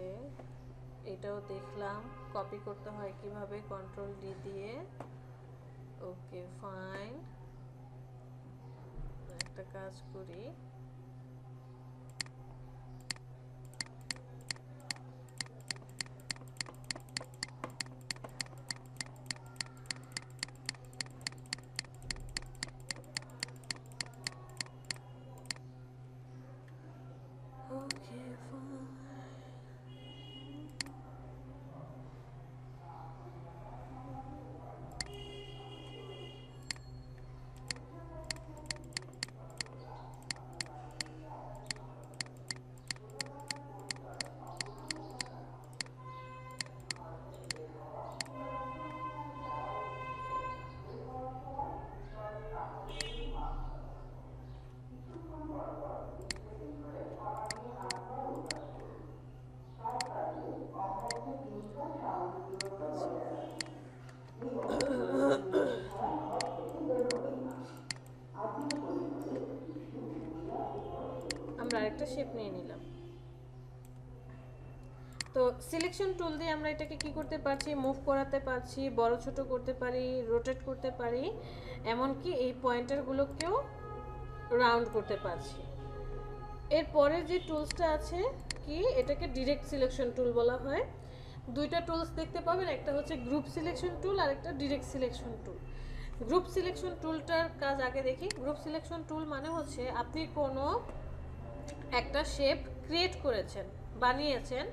এটাও দেখলাম কপি করতে হয় কিভাবে, কন্ট্রোল ডি দিয়ে। ওকে ফাইন, একটা কাজ করি, ওকে ফাইন। আমরা আরেকটা শেপ নিয়ে নিলাম। তো সিলেকশন টুল দিয়ে আমরা এটাকে কি করতে পারছি, মুভ করাতে পারছি, বড় ছোট করতে পারি, রোটেট করতে পারি, এমনকি এই পয়েন্টারগুলোকেও রাউন্ড করতে পারছি। এরপরে যে টুলসটা আছে কি, এটাকে ডিরেক্ট সিলেকশন টুল বলা হয়। দুইটা টুলস দেখতে পাবেন, একটা হচ্ছে গ্রুপ সিলেকশন টুল আর একটা direct selection tool. Group selection টুলটার কাজ আগে দেখি। গ্রুপ সিলেকশন টুল মানে হচ্ছে আপনি কোনো একটা শেপ ক্রিয়েট করেছেন, বানিয়েছেন,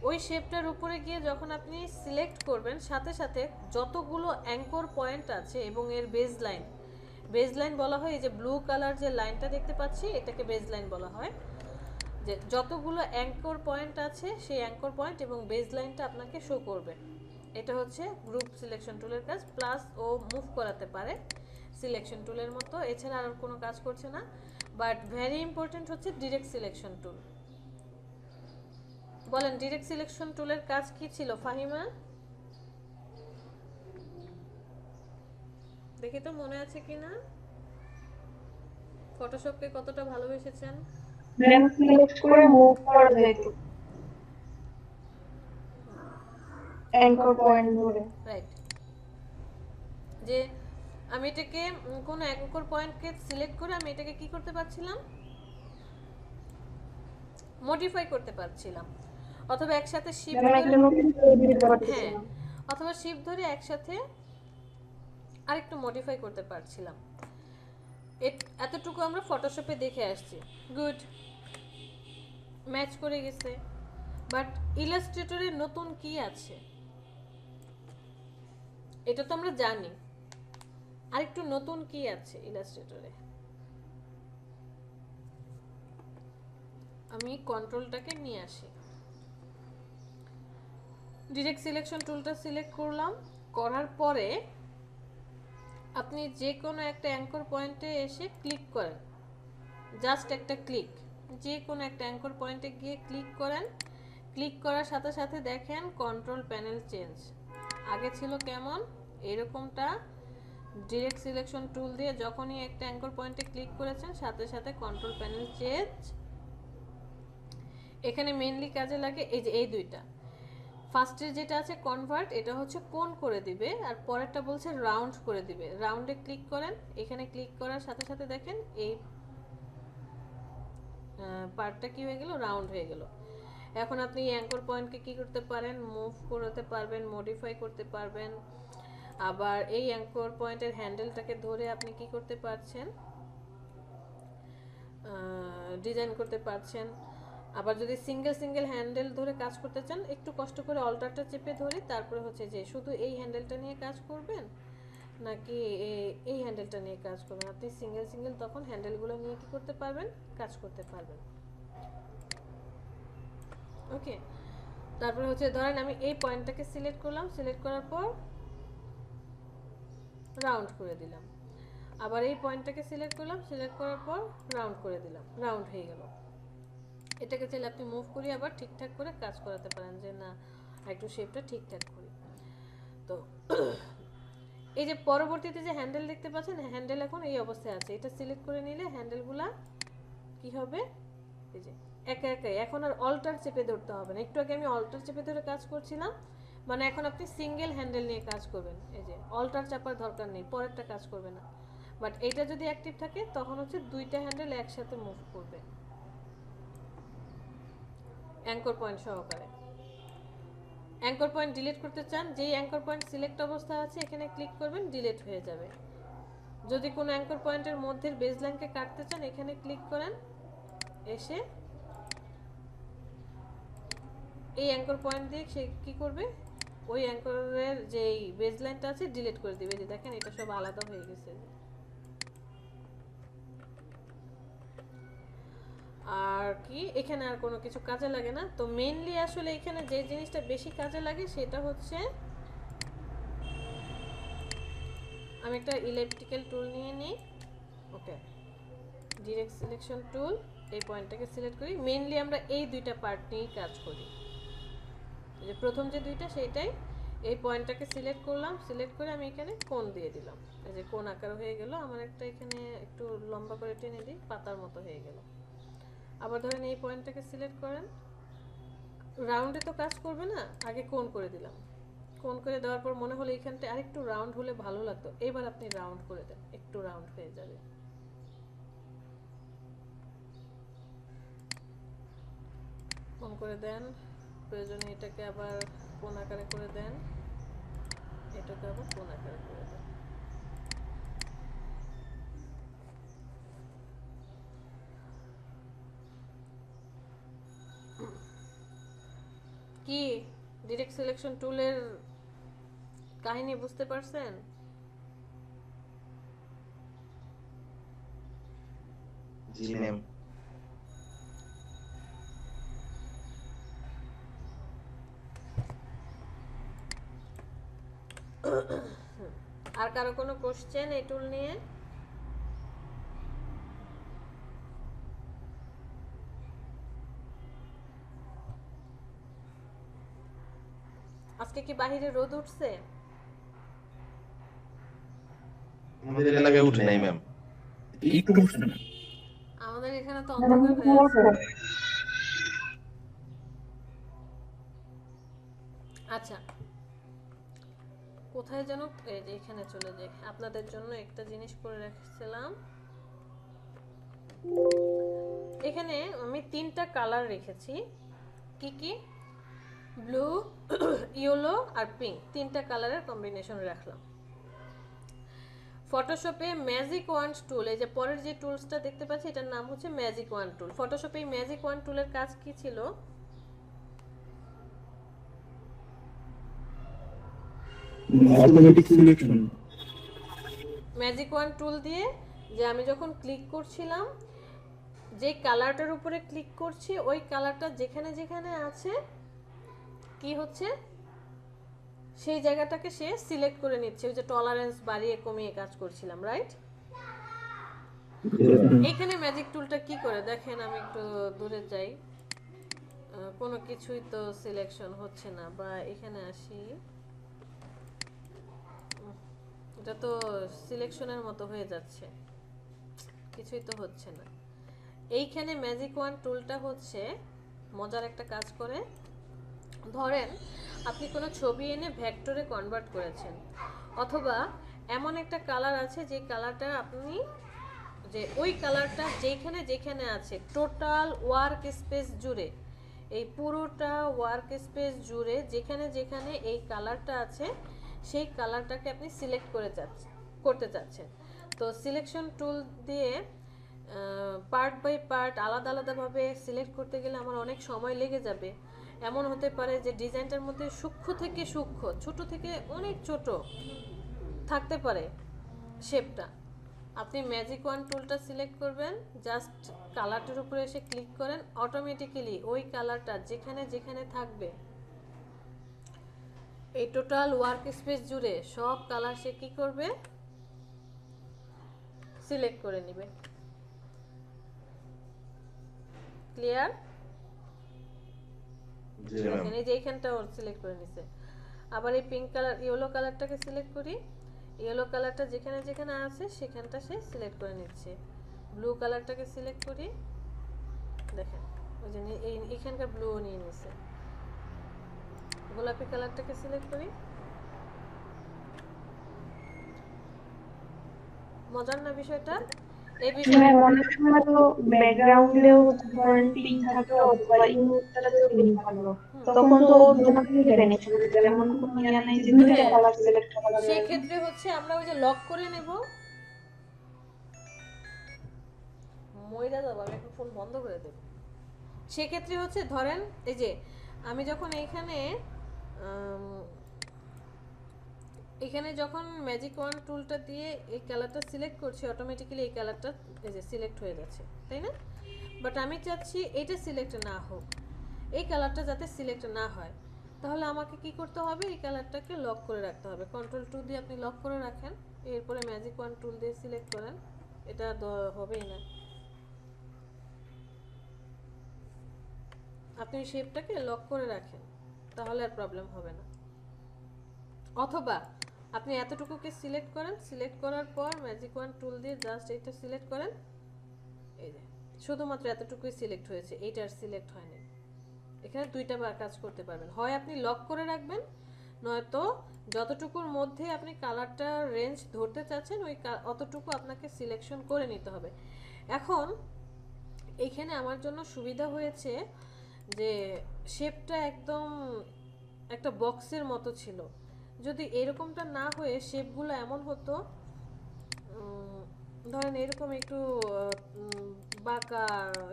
ওই শেপটার উপরে গিয়ে যখন আপনি সিলেক্ট করবেন, সাথে সাথে যতগুলো অ্যাঙ্কর পয়েন্ট আছে এবং এর বেজ লাইন বলা হয়, এই যে ব্লু কালার যে লাইনটা দেখতে পাচ্ছি, এটাকে বেজ লাইন বলা হয়। যে যতগুলো অ্যাঙ্কর পয়েন্ট আছে, সেই অ্যাঙ্কর পয়েন্ট এবং বেজ লাইনটা আপনাকে শো করবে। এটা হচ্ছে গ্রুপ সিলেকশন টুলের কাজ। প্লাস ও মুভ করাতে পারে সিলেকশন টুলের মতো, এছাড়া আর কোনো কাজ করছে না। বাট ভেরি ইম্পর্টেন্ট হচ্ছে ডিরেক্ট সিলেকশন টুল। বলেন ডিরেক্ট সিলেকশন টুলের কাজ কি ছিল ফাহিমা? দেখি তো মনে আছে কিনা, ফটোশপকে কতটা ভালোবেসেছেন? ম্যাম সিলেক্ট করে মুভ করা যেত অ্যাঙ্কর পয়েন্ট ধরে। রাইট, যে আমি এটাকে কোনো অ্যাঙ্কর পয়েন্টকে সিলেক্ট করে আমি এটাকে কি করতে পারছিলাম, মডিফাই করতে পারছিলাম, অথবা একসাথে শিফট ধরে, হ্যাঁ, অথবা শিফট ধরে একসাথে আরেকটু মডিফাই করতে পারছিলাম। এতটুকু আমরা ফটোশপে দেখে আসছি, গুড, ম্যাচ করে গেছে। বাট ইলাস্ট্রেটরে নতুন কি আছে এটা তো আমরা জানি, আরেকটু নতুন কি আছে ইলাস্ট্রেটরে? আমি কন্ট্রোলটাকে নিয়ে আসি, ডিরেক্ট সিলেকশন টুলটা সিলেক্ট করলাম। করার পরে আপনি যে কোনো একটা অ্যাঙ্কর পয়েন্টে এসে ক্লিক করেন, জাস্ট একটা ক্লিক, যে কোনো একটা অ্যাঙ্কর পয়েন্টে গিয়ে ক্লিক করেন। ক্লিক করার সাথে সাথে দেখেন কন্ট্রোল প্যানেল চেঞ্জ। আগে ছিল কেমন এরকমটা, ডিরেক্ট সিলেকশন টুল দিয়ে যখনই একটা অ্যাঙ্কর পয়েন্টে ক্লিক করেছেন সাথে সাথে কন্ট্রোল প্যানেল চেঞ্জ। এখানে মেইনলি কাজে লাগে এই যে এই দুইটা, ফার্স্টের যেটা আছে কনভার্ট, এটা হচ্ছে কোণ করে দিবে, আর পরেরটা বলছে রাউন্ড করে দিবে। রাউন্ডে ক্লিক করেন, এখানে ক্লিক করার সাথে সাথে দেখেন এই পার্টটা কি হয়ে গেল, রাউন্ড হয়ে গেল। এখন আপনি অ্যাঙ্কর পয়েন্টকে কি করতে পারেন, মুভ করতে পারবেন, মডিফাই করতে পারবেন। আবার এই অ্যাঙ্কর পয়েন্টের হ্যান্ডেলটাকে ধরে আপনি কি করতে পারছেন, ডিজাইন করতে পারছেন। আবার যদি সিঙ্গেল সিঙ্গেল হ্যান্ডেল ধরে কাজ করতে চান, একটু কষ্ট করে অল্টারটা চেপে ধরে তারপরে হচ্ছে যে শুধু এই হ্যান্ডেলটা নিয়ে কাজ করবেন নাকি এই হ্যান্ডেলটা নিয়ে কাজ করবেন, আপনি সিঙ্গেল সিঙ্গেল তখন হ্যান্ডেলগুলো নিয়ে কি করতে পারবেন, কাজ করতে পারবেন। ওকে, তারপরে হচ্ছে ধরেন আমি এই পয়েন্টটাকে সিলেক্ট করলাম, সিলেক্ট করার পর রাউন্ড করে দিলাম। আবার এই পয়েন্টটাকে সিলেক্ট করলাম, সিলেক্ট করার পর রাউন্ড করে দিলাম, রাউন্ড হয়ে গেল। এটাকে চাইলে আপনি মুভ করে আবার ঠিকঠাক করে কাজ করাতে পারেন, যে না একটু শেপটা ঠিকঠাক করি। তো এই যে পরবর্তীতে যে হ্যান্ডেল দেখতে পাচ্ছেন, হ্যান্ডেল এখন এই অবস্থায় আছে, এটা সিলেক্ট করে নিলে হ্যান্ডেলগুলা কি হবে, এই যে একা একাই, এখন আর অল্টার চেপে ধরতে হবে না। একটু আগে আমি অল্টার চেপে ধরে কাজ করছিলাম, মানে এখন আপনি সিঙ্গেল হ্যান্ডেল নিয়ে কাজ করবেন, এই যে অল্টার চাপার দরকার নেই, পরেরটা কাজ করবে না। বাট এটা যদি অ্যাক্টিভ থাকে তখন হচ্ছে দুইটা হ্যান্ডেল একসাথে মুভ করবে অ্যাঙ্কর পয়েন্ট সহকারে। অ্যাঙ্কর পয়েন্ট ডিলিট করতে চান, যেই অ্যাঙ্কর পয়েন্ট সিলেক্ট অবস্থায় আছে এখানে ক্লিক করবেন, ডিলিট হয়ে যাবে। যদি কোনো অ্যাঙ্কর পয়েন্টের মধ্যে বেসলাইনকে কাটতে চান এখানে ক্লিক করেন, এসে এই অ্যাঙ্কর পয়েন্ট দিয়ে সে কী করবে, ওই অ্যাঙ্করের যেই বেসলাইনটা আছে ডিলিট করে দিবে। যে দেখেন এটা সব আলাদা হয়ে গেছে। আর কি এখানে আর কোনো কিছু কাজে লাগে না। তো মেইনলি আসলে এখানে যে জিনিসটা বেশি কাজে লাগে সেটা হচ্ছে, আমি একটা ইলেকট্রিক্যাল টুল নিয়ে নিই। ওকে, ডিরেক্ট সিলেকশন টুল, এই পয়েন্টটাকে সিলেক্ট করি। মেইনলি আমরা এই দুইটা পার্ট নিয়েই কাজ করি, যে প্রথম যে দুইটা সেইটাই। এই পয়েন্টটাকে সিলেক্ট করলাম, সিলেক্ট করে আমি এখানে কোণ দিয়ে দিলাম, এই যে কোণ আকার হয়ে গেল। আমার একটা এখানে একটু লম্বা করে টেনে দিই, পাতার মতো হয়ে গেল। আবার ধরেন এই পয়েন্টটাকে সিলেক্ট করেন, রাউন্ডে তো কাজ করবে না, আগে কোণ করে দিলাম। কোণ করে দেওয়ার পর মনে হলো এইখানটা আরেকটু রাউন্ড হলে ভালো লাগতো, এবার আপনি রাউন্ড করে দেন, একটু রাউন্ড হয়ে যাবে। কোণ করে দেন, প্রয়োজনে এটাকে আবার কোণ আকারে করে দেন, এটাকে আবার কোণ আকারে করে দেন। কি ডিরেক্ট সিলেকশন টুলের কাহিনী বুঝতে পারছেন? জি ম্যাম। আর কারো কোনো কোশ্চেন এই টুল নিয়ে? আজকে কি বাহিরে রোদ উঠছে? আমাদের এলাকায় উঠে নাই ম্যাম। একটু উঠছে না। আমাদের এখানে তো অন্ধকার হয়ে আছে। আচ্ছা, কোথায় যেন এই যে এখানে চলে যাই, আপনাদের জন্য একটা জিনিস করে রাখছিলাম। এখানে আমি তিনটা কালার রেখেছি, কি কি, ব্লু, ইয়েলো আর পিঙ্ক, তিনটা কালারের কম্বিনেশন রাখলাম। ফটোশপে ম্যাজিক ওয়ান্ড টুল, এই যে পরের যে টুলসটা দেখতে পাচ্ছি এটার নাম হচ্ছে ম্যাজিক ওয়ান্ড টুল। ফটোশপে এই ম্যাজিক ওয়ান্ড টুলের কাজ কি ছিল, অটোমেটিক সিলেকশন। ম্যাজিক ওয়ান্ড টুল দিয়ে যে আমি যখন ক্লিক করছিলাম, যে কালারটার উপরে ক্লিক করছি ওই কালারটা যেখানে যেখানে আছে কি হচ্ছে সেই জায়গাটাকে সে সিলেক্ট করে নিচ্ছে। ওই যে টলারেন্স বাড়িয়ে কমিয়ে কাজ করছিলাম, রাইট? এখানে ম্যাজিক টুলটা কি করে দেখেন, আমি একটু দূরে যাই, কোনো কিছুই তো সিলেকশন হচ্ছে না। বা এখানে আসি, এটা তো সিলেকশনের মতো হয়ে যাচ্ছে, কিছুই তো হচ্ছে না। এইখানে ম্যাজিক ওয়ান টুলটা হচ্ছে মজার একটা কাজ করে। ধরেন আপনি কোনো ছবি এনে ভেক্টরে কনভার্ট করেছেন, অথবা এমন একটা কালার আছে যে কালারটা আপনি যে ওই কালারটা যেখানে যেখানে আছে টোটাল ওয়ার্ক স্পেস জুড়ে, এই পুরোটা ওয়ার্ক স্পেস জুড়ে যেখানে যেখানে এই কালারটা আছে সেই কালারটাকে আপনি সিলেক্ট করতে চাচ্ছেন। তো সিলেকশন টুল দিয়ে পার্ট বাই পার্ট আলাদা আলাদাভাবে সিলেক্ট করতে গেলে আমার অনেক সময় লেগে যাবে। এমন হতে পারে যে ডিজাইনটার মধ্যে সূক্ষ্ম থেকে সূক্ষ্ম, ছোট থেকে অনেক ছোট থাকতে পারে শেপটা। আপনি ম্যাজিক ওয়ান টুলটা সিলেক্ট করবেন, জাস্ট কালারটার উপরে এসে ক্লিক করেন, অটোমেটিক্যালি ওই কালারটা যেখানে যেখানে থাকবে এই টোটাল ওয়ার্ক স্পেস জুড়ে সব কালার সে কি করবে, সিলেক্ট করে নেবে। ক্লিয়ার? দেখেন এই যে এইখানটা ওর সিলেক্ট করে নিছে। আবার এই পিঙ্ক কালার ইয়েলো কালারটাকে সিলেক্ট করি, ইয়েলো কালারটা যেখানে যেখানে আছে সেখানটা সে সিলেক্ট করে নিচ্ছে। ব্লু কালারটাকে সিলেক্ট করি, দেখেন ওই যে এইখানকার ব্লু নিয়ে নিছে। গোলাপি কালারটাকে সিলেক্ট করি, মজার না বিষয়টা? এই বিষয়ে অনেক সময় তো ব্যাকগ্রাউন্ডেও ধরেন পিঙ্ক থাকে অথবা ইমোজটা তো পিঙ্ক থাকলো, তখন তো দুটোকে ভ্যানিশ করে দেবে, এমন কোনো ইয়া নাই যে দুইটা কালার সিলেক্ট করা যাবে। সেই ক্ষেত্রে হচ্ছে আমরা ওই যে লক করে নেব। মইরা যাবো, আমি এখন ফোন বন্ধ করে দেব। সেক্ষেত্রে হচ্ছে ধরেন এই যে আমি যখন এখানে যখন ম্যাজিক ওয়ান টুলটা দিয়ে এই কালারটা সিলেক্ট করছি, অটোমেটিক্যালি এই কালারটা এই যে সিলেক্ট হয়ে যাচ্ছে, তাই না? বাট আমি চাচ্ছি এটা সিলেক্ট না হোক, এই কালারটা যাতে সিলেক্ট না হয়, তাহলে আমাকে কি করতে হবে, এই কালারটাকে লক করে রাখতে হবে। কন্ট্রোল টু দিয়ে আপনি লক করে রাখেন, এরপরে ম্যাজিক ওয়ান টুল দিয়ে সিলেক্ট করেন, এটা হবেই না। আপনি শেপটাকে লক করে রাখেন, তাহলে আর প্রবলেম হবে না। অথবা আপনি এতটুকুকে সিলেক্ট করেন, সিলেক্ট করার পর ম্যাজিক ওয়ান টুল দিয়ে জাস্ট এটা সিলেক্ট করেন, এই যে শুধুমাত্র এতটুকুই সিলেক্ট হয়েছে, এইটা আর সিলেক্ট হয়নি। এখানে দুইটা কাজ করতে পারবেন, হয় আপনি লক করে রাখবেন, নয়তো যতটুকুর মধ্যে আপনি কালারটা রেঞ্জ ধরতে চাচ্ছেন ওই অতটুকু আপনাকে সিলেকশন করে নিতে হবে। এখন এইখানে আমার জন্য সুবিধা হয়েছে যে শেপটা একদম একটা বক্সের মতো ছিল। যদি এরকমটা না হয়ে শেপগুলো এমন হতো, ধরেন এরকম একটু বাঁকা,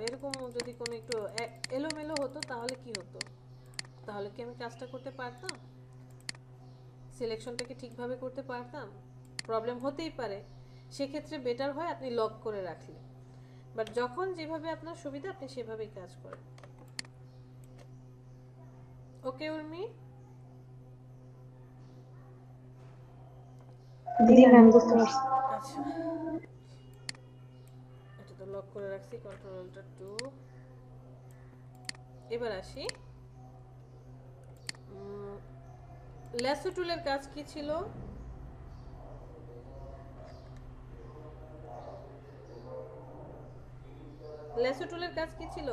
এরকম যদি কোনো একটু এলোমেলো হতো তাহলে কি হতো? তাহলে কি আমি কাজটা করতে পারতাম? সিলেকশনটা কি ঠিকভাবে করতে পারতাম? প্রবলেম হতেই পারে। সেক্ষেত্রে বেটার হয় আপনি লক করে রাখলে। বাট যখন যেভাবে আপনার সুবিধা আপনি সেভাবেই কাজ করেন। ওকে উর্মি? জি ম্যাম, বুঝতে পারছি। আচ্ছা, এটা তো লক করে রাখছি, কন্ট্রোলটা 2। এবার আসি, ল্যাসো টুলের কাজ কি ছিল? ল্যাসো টুলের কাজ কি ছিল?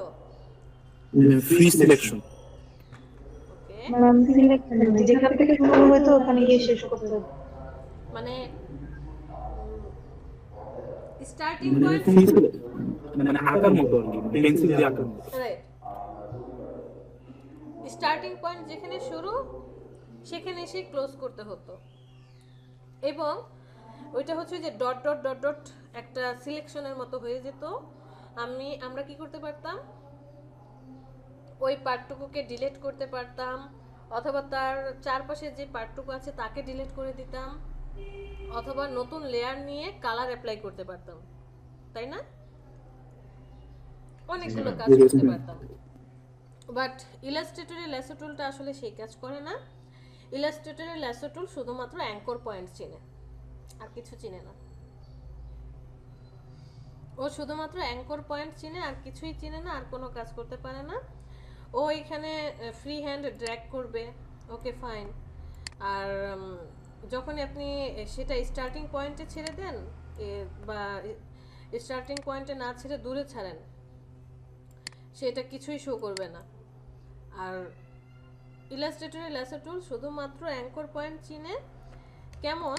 Free selection. Okay, ma'am select যেখান থেকে শুরু হয়তো ওখানে গিয়ে শেষ করতে হবে। মানে স্টার্টিং মানে পয়েন্ট, ফ্রি মানে আঁকার মতো আর কি, পেন্সিল দিয়ে আঁকার মতো। রাইট, স্টার্টিং পয়েন্ট যেখানে শুরু সেখানে এসে ক্লোজ করতে হতো, এবং ওইটা হচ্ছে যে ডট ডট ডট ডট একটা সিলেকশনের মতো হয়ে যেত। আমরা কি করতে পারতাম, ওই পার্টটুকুকে ডিলিট করতে পারতাম, অথবা তার চারপাশে যে পার্টটুকু আছে তাকে ডিলিট করে দিতাম, অথবা নতুন লেয়ার নিয়ে কালার অ্যাপ্লাই করতে পারতাম, তাই না? অনেকগুলো কাজ করতে পারতাম। বাট ইলাস্ট্রেটরের ল্যাসো টুলটা আসলে সেই কাজ করে না। ইলাস্ট্রেটরের ল্যাসো টুল শুধুমাত্র অ্যাঙ্কর পয়েন্ট চিনে, আর কিছু চিনে না। ও শুধুমাত্র অ্যাঙ্কর পয়েন্ট চিনে, আর কিছুই চিনে না, আর কোনো কাজ করতে পারে না। ও এখানে ফ্রি হ্যান্ড ড্র্যাগ করবে, ওকে ফাইন। আর যখনই আপনি সেটা স্টার্টিং পয়েন্টে ছেড়ে দেন বা স্টার্টিং পয়েন্টে না ছেড়ে দূরে ছাড়েন, সেটা কিছুই শো করবে না। আর ইলাস্ট্রেটরের ল্যাসো টুল শুধুমাত্র অ্যাঙ্কর পয়েন্ট চিনে, কেমন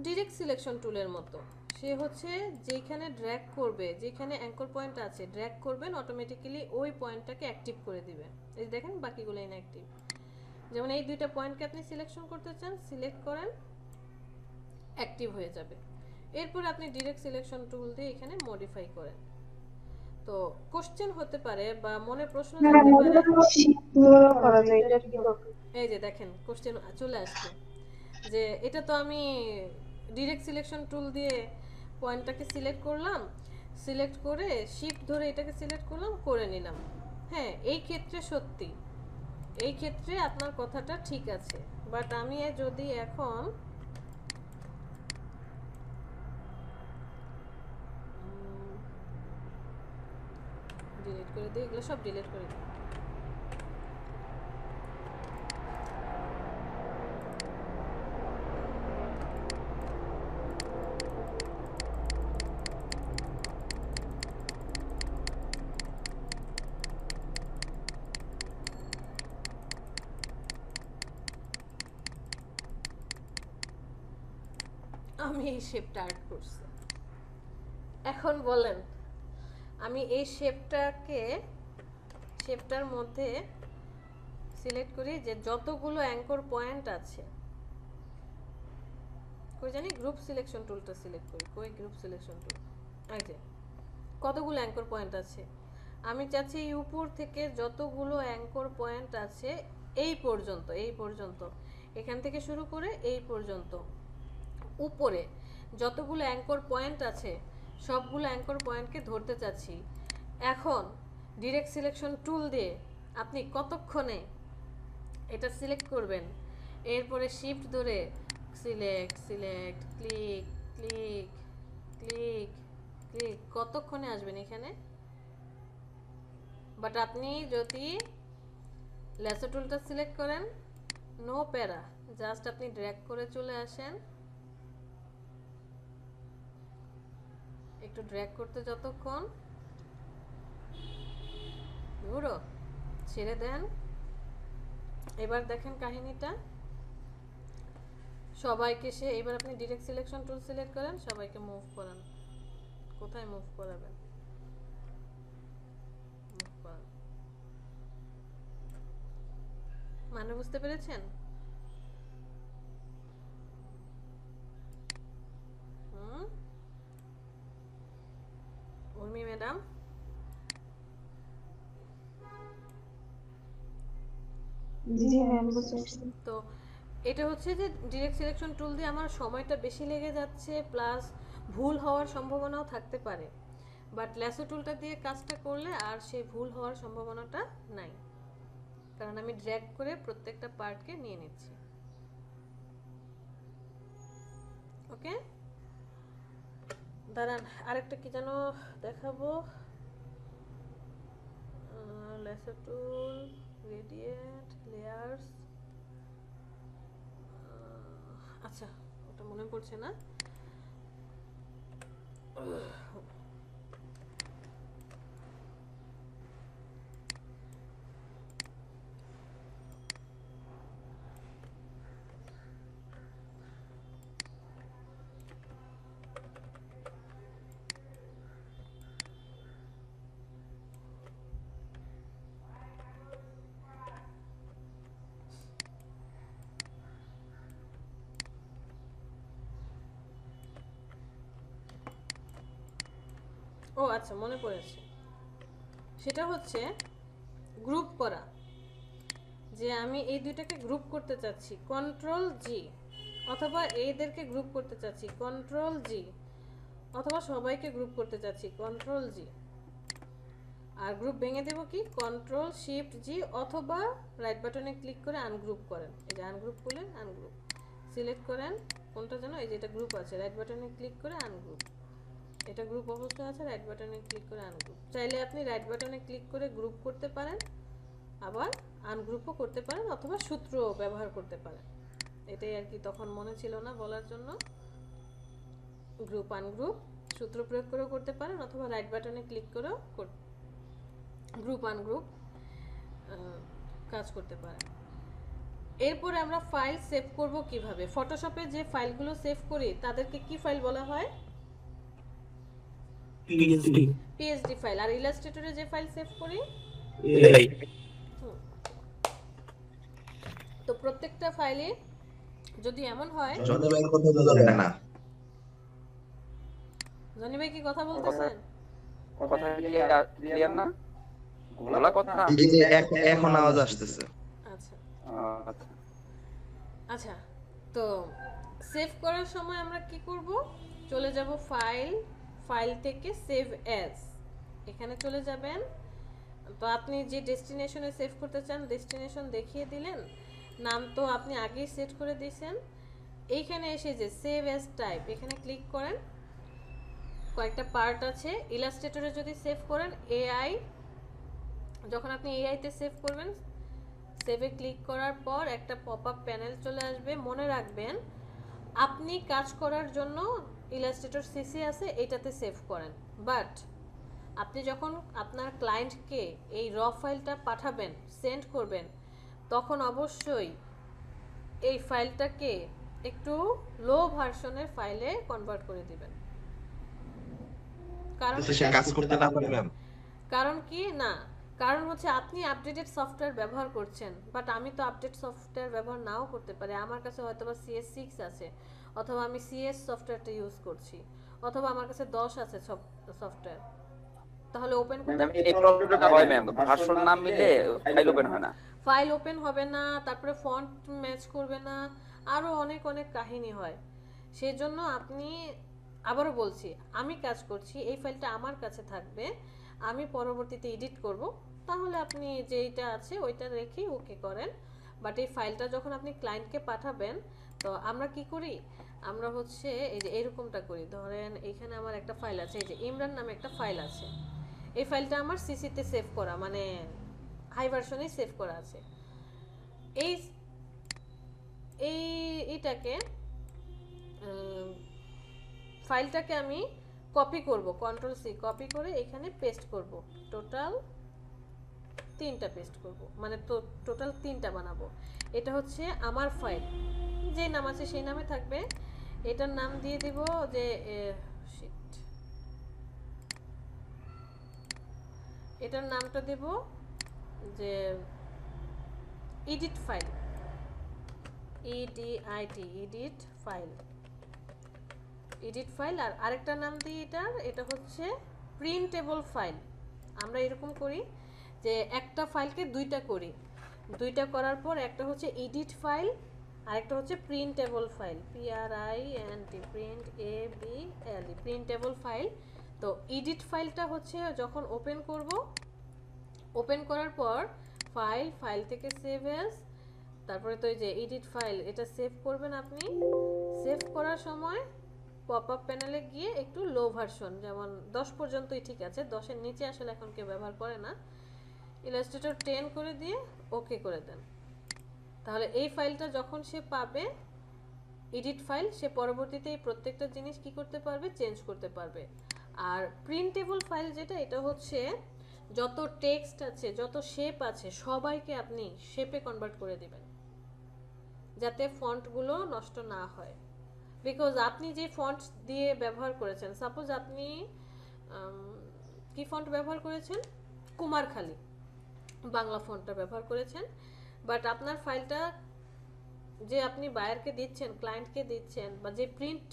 ডিরেক্ট সিলেকশন টুলের মতো। সে হচ্ছে যেখানে ড্র্যাগ করবে, যেখানে অ্যাঙ্কর পয়েন্ট আছে ড্র্যাগ করবেন, অটোমেটিক্যালি ওই পয়েন্টটাকে অ্যাক্টিভ করে দিবে। এই দেখেন বাকিগুলো ইনঅ্যাক্টিভ। যেমন এই দুইটা পয়েন্টকে আপনি সিলেকশন করতে চান, সিলেক্ট করেন, অ্যাক্টিভ হয়ে যাবে। এরপর আপনি ডিরেক্ট সিলেকশন টুল দিয়ে এখানে মডিফাই করেন। তো কোশ্চেন হতে পারে বা মনে প্রশ্ন জাগতে পারে। এই যে দেখেন কোশ্চেন চলে আসছে যে এটা তো আমি ডিরেক্ট সিলেকশন টুল দিয়ে পয়েন্টটাকে সিলেক্ট করলাম, সিলেক্ট করে শিফট ধরে এটাকে সিলেক্ট করলাম, করে নিলাম। হ্যাঁ, এই ক্ষেত্রে সত্যি, এই ক্ষেত্রে আপনার কথাটা ঠিক আছে। বাট আমি যদি এখন ডিলিট করে দিই, এগুলো সব ডিলিট করে দিই। আমি এই শেপটা আর্ট করছি। এখন বলেন আমি এই শেপটার মধ্যে সিলেক্ট করি যে যতগুলো অ্যাঙ্কর পয়েন্ট আছে, কই জানি গ্রুপ সিলেকশন টুলটা সিলেক্ট করি, কই গ্রুপ সিলেকশন টুল, এই যে কতগুলো অ্যাঙ্কর পয়েন্ট আছে। আমি চাচ্ছি এই উপর থেকে যতগুলো অ্যাঙ্কর পয়েন্ট আছে এই পর্যন্ত এখান থেকে শুরু করে এই পর্যন্ত উপরে যতগুলো অ্যাঙ্কর পয়েন্ট আছে সবগুলো অ্যাঙ্কর পয়েন্টকে ধরতে চাচ্ছি। এখন ডিরেক্ট সিলেকশন টুল দিয়ে আপনি কতক্ষণে এটা সিলেক্ট করবেন, এরপরে শিফট ধরে select click click click click, কতক্ষণে আসবেন এখানে। বাট আপনি যদি ল্যাসো টুলটা সিলেক্ট করেন, নো প্যারা, জাস্ট আপনি ড্র্যাগ করে চলে আসেন, একটু ড্র্যাগ করতে যতক্ষণ ঘুরো, ছেড়ে দেন। এবার দেখেন কাহিনীটা, সবাইকে এবার আপনি ডিরেক্ট সিলেকশন টুল সিলেক্ট করেন, সবাইকে মুভ করান। কোথায় মুভ করাবেন? মুভ করান, মানে বুঝতে পেরেছেন? উর্মি ম্যাডাম, তো এটা হচ্ছে যে ডিরেক্ট সিলেকশন টুল দিয়ে আমার সময়টা বেশি লেগে যাচ্ছে, প্লাস ভুল হওয়ার সম্ভাবনাও থাকতে পারে। বাট ল্যাসো টুলটা দিয়ে কাজটা করলে আর সেই ভুল হওয়ার সম্ভাবনাটা নাই, কারণ আমি ড্র্যাগ করে প্রত্যেকটা পার্টকে নিয়ে নিচ্ছি। ওকে, দাঁড়ান আরেকটা কি যেন দেখাবো। ল্যাসো টুল, গ্রেডিয়েন্ট, লেয়ার্স, আচ্ছা ওটা মনে পড়ছে না। ও আচ্ছা, মনে পড়েছে, সেটা হচ্ছে গ্রুপ করা। যে আমি এই দুইটাকে গ্রুপ করতে চাচ্ছি, কন্ট্রোল জি, অথবা এদেরকে গ্রুপ করতে চাচ্ছি কন্ট্রোল জি, অথবা সবাইকে গ্রুপ করতে চাচ্ছি কন্ট্রোল জি। আর গ্রুপ ভেঙে দেব কি কন্ট্রোল শিফট জি অথবা রাইট বাটনে ক্লিক করে আনগ্রুপ করেন। এই যে আনগ্রুপ করলেন, আনগ্রুপ সিলেক্ট করেন কোনটা যেন, এই যে এটা গ্রুপ আছে, রাইট বাটনে ক্লিক করে আনগ্রুপ, এটা গ্রুপ অবস্থা আছে, রাইট বাটনে ক্লিক করে আনগ্রুপ। চাইলে আপনি রাইট বাটনে ক্লিক করে গ্রুপ করতে পারেন, আবার আনগ্রুপও করতে পারেন, অথবা সূত্র ব্যবহার করতে পারেন। এটাই আর কি তখন মনে ছিল না বলার জন্য। গ্রুপ আনগ্রুপ সূত্র প্রয়োগ করেও করতে পারেন, অথবা রাইট বাটনে ক্লিক করেও গ্রুপ আনগ্রুপ কাজ করতে পারেন। এরপরে আমরা ফাইল সেভ করব কিভাবে? ফটোশপে যে ফাইলগুলো সেভ করি তাদেরকে কি ফাইল বলা হয়? PSD file. আর ইলাস্ট্রেটরে যে ফাইল সেভ করি, তো প্রত্যেকটা ফাইলে যদি এমন হয়, জনি ভাই কি কথা বলতেছেন? কথা ক্লিয়ার না? বলা কথা এখন আওয়াজ আসতেছে। আচ্ছা আচ্ছা আচ্ছা, তো সেভ করার সময় আমরা কি করব? চলে যাব ফাইল, ফাইল থেকে সেভ অ্যাজ, এখানে চলে যাবেন। তো আপনি যে ডেস্টিনেশনে সেভ করতে চান ডেস্টিনেশন দেখিয়ে দিলেন, নাম তো আপনি আগেই সেট করে দিয়েছেন। এইখানে এসে যে সেভ অ্যাজ টাইপ, এখানে ক্লিক করেন। কয়েকটা পার্ট আছে, ইলাস্ট্রেটরে যদি সেভ করেন এআই, যখন আপনি এআইতে সেভ করবেন, সেভে ক্লিক করার পর একটা পপআপ প্যানেল চলে আসবে। মনে রাখবেন আপনি কাজ করার জন্য ইলাস্ট্রেটর সিসি আছে, এটাতে সেভ করেন। বাট আপনি যখন আপনার ক্লায়েন্টকে এই র ফাইলটা পাঠাবেন, সেন্ড করবেন, তখন অবশ্যই এই ফাইলটাকে একটু লো ভার্সনের ফাইলে কনভার্ট করে দিবেন। কারণ সে কাজ করতে না পারে ম্যাম। কারণ কি না, কারণ হচ্ছে আপনি আপডেটেড সফটওয়্যার ব্যবহার করছেন, বাট আমি তো আপডেট সফটওয়্যার ব্যবহার নাও করতে পারি। আমার কাছে হয়তো বা CS6 আছে, অথবা আমি CS সফটওয়্যারটা ইউজ করছি, অথবা আমার কাছে 10 আছে সফটওয়্যার। তাহলে ওপেন করতে এই প্রবলেমটা হয় ম্যাম, ভার্সন নাম মিলে ফাইল ওপেন হয় না, ফাইল ওপেন হবে না, তারপরে ফন্ট ম্যাচ করবে না, আরো অনেক অনেক কাহিনী হয়। সেই জন্য আপনি, আবারও বলছি, আমি কাজ করছি, এই ফাইলটা আমার কাছে থাকবে, আমি পরবর্তীতে এডিট করব, তাহলে আপনি যেইটা আছে ওইটা রেখেই ওকে করেন। বাট এই ফাইলটা যখন আপনি ক্লায়েন্টকে পাঠাবেন, তো আমরা কি করি, আমরা হচ্ছে এই যে এরকমটা করি। ধরেন এখানে আমার একটা ফাইল আছে, এই যে ইমরান নামে একটা ফাইল আছে, এই ফাইলটা আমার সিসিতে সেভ করা, মানে হাই ভার্সনে সেভ করা আছে। এইটাকে ফাইলটাকে আমি কপি করব, কন্ট্রোল সি কপি করে এখানে পেস্ট করব। টোটাল 3টা পেস্ট করব, মানে তো টোটাল 3টা বানাবো। এটা হচ্ছে আমার ফাইল, যে নাম আছে সেই নামে থাকবে। এটার নাম দিয়ে দিব যে এটার নামটা দেব যে edit file, EDIT edit file, edit file. আর আরেকটা নাম দিই এটা হচ্ছে প্রিন্টেবল ফাইল। আমরা এরকম করি যে একটা ফাইলকে দুইটা করি, দুইটা করার পর একটা হচ্ছে এডিট ফাইল, আরেকটা হচ্ছে printable file, PRINT PRINTABLE printable file. তো এডিট ফাইলটা হচ্ছে যখন ওপেন করব, ওপেন করার পর ফাইল থেকে সেভ অ্যাজ, তারপরে তো এই যে এডিট ফাইল, এটা সেভ করবেন আপনি। সেভ করার সময় পপআপ প্যানেলে গিয়ে একটু লো ভার্সন, যেমন 10 পর্যন্তই ঠিক আছে, 10-এর নিচে আসলে এখন কেউ ব্যবহার করে না, ইলাস্ট্রেটর 10 করে দিয়ে ওকে করে দেন। তাহলে এই ফাইলটা যখন সে পাবে, এডিট ফাইল, সে পরবর্তীতে এই প্রত্যেকটা জিনিস কি করতে পারবে, চেঞ্জ করতে পারবে। আর প্রিন্টেবল ফাইল যেটা, এটা হচ্ছে যত টেক্সট আছে, যত শেপ আছে, সবাইকে আপনি শেপে কনভার্ট করে দিবেন, যাতে ফন্টগুলো নষ্ট না হয়। বিকজ আপনি যে ফন্ট দিয়ে ব্যবহার করেছেন, সাপোজ আপনি কি ফন্ট ব্যবহার করেছেন, কুমারখালী বাংলা ফন্টটা ব্যবহার করেছেন, বাট আপনার ফাইলটা যে আপনি বায়ারকে দিচ্ছেন, ক্লায়েন্টকে দিচ্ছেন, বা যে প্রিন্ট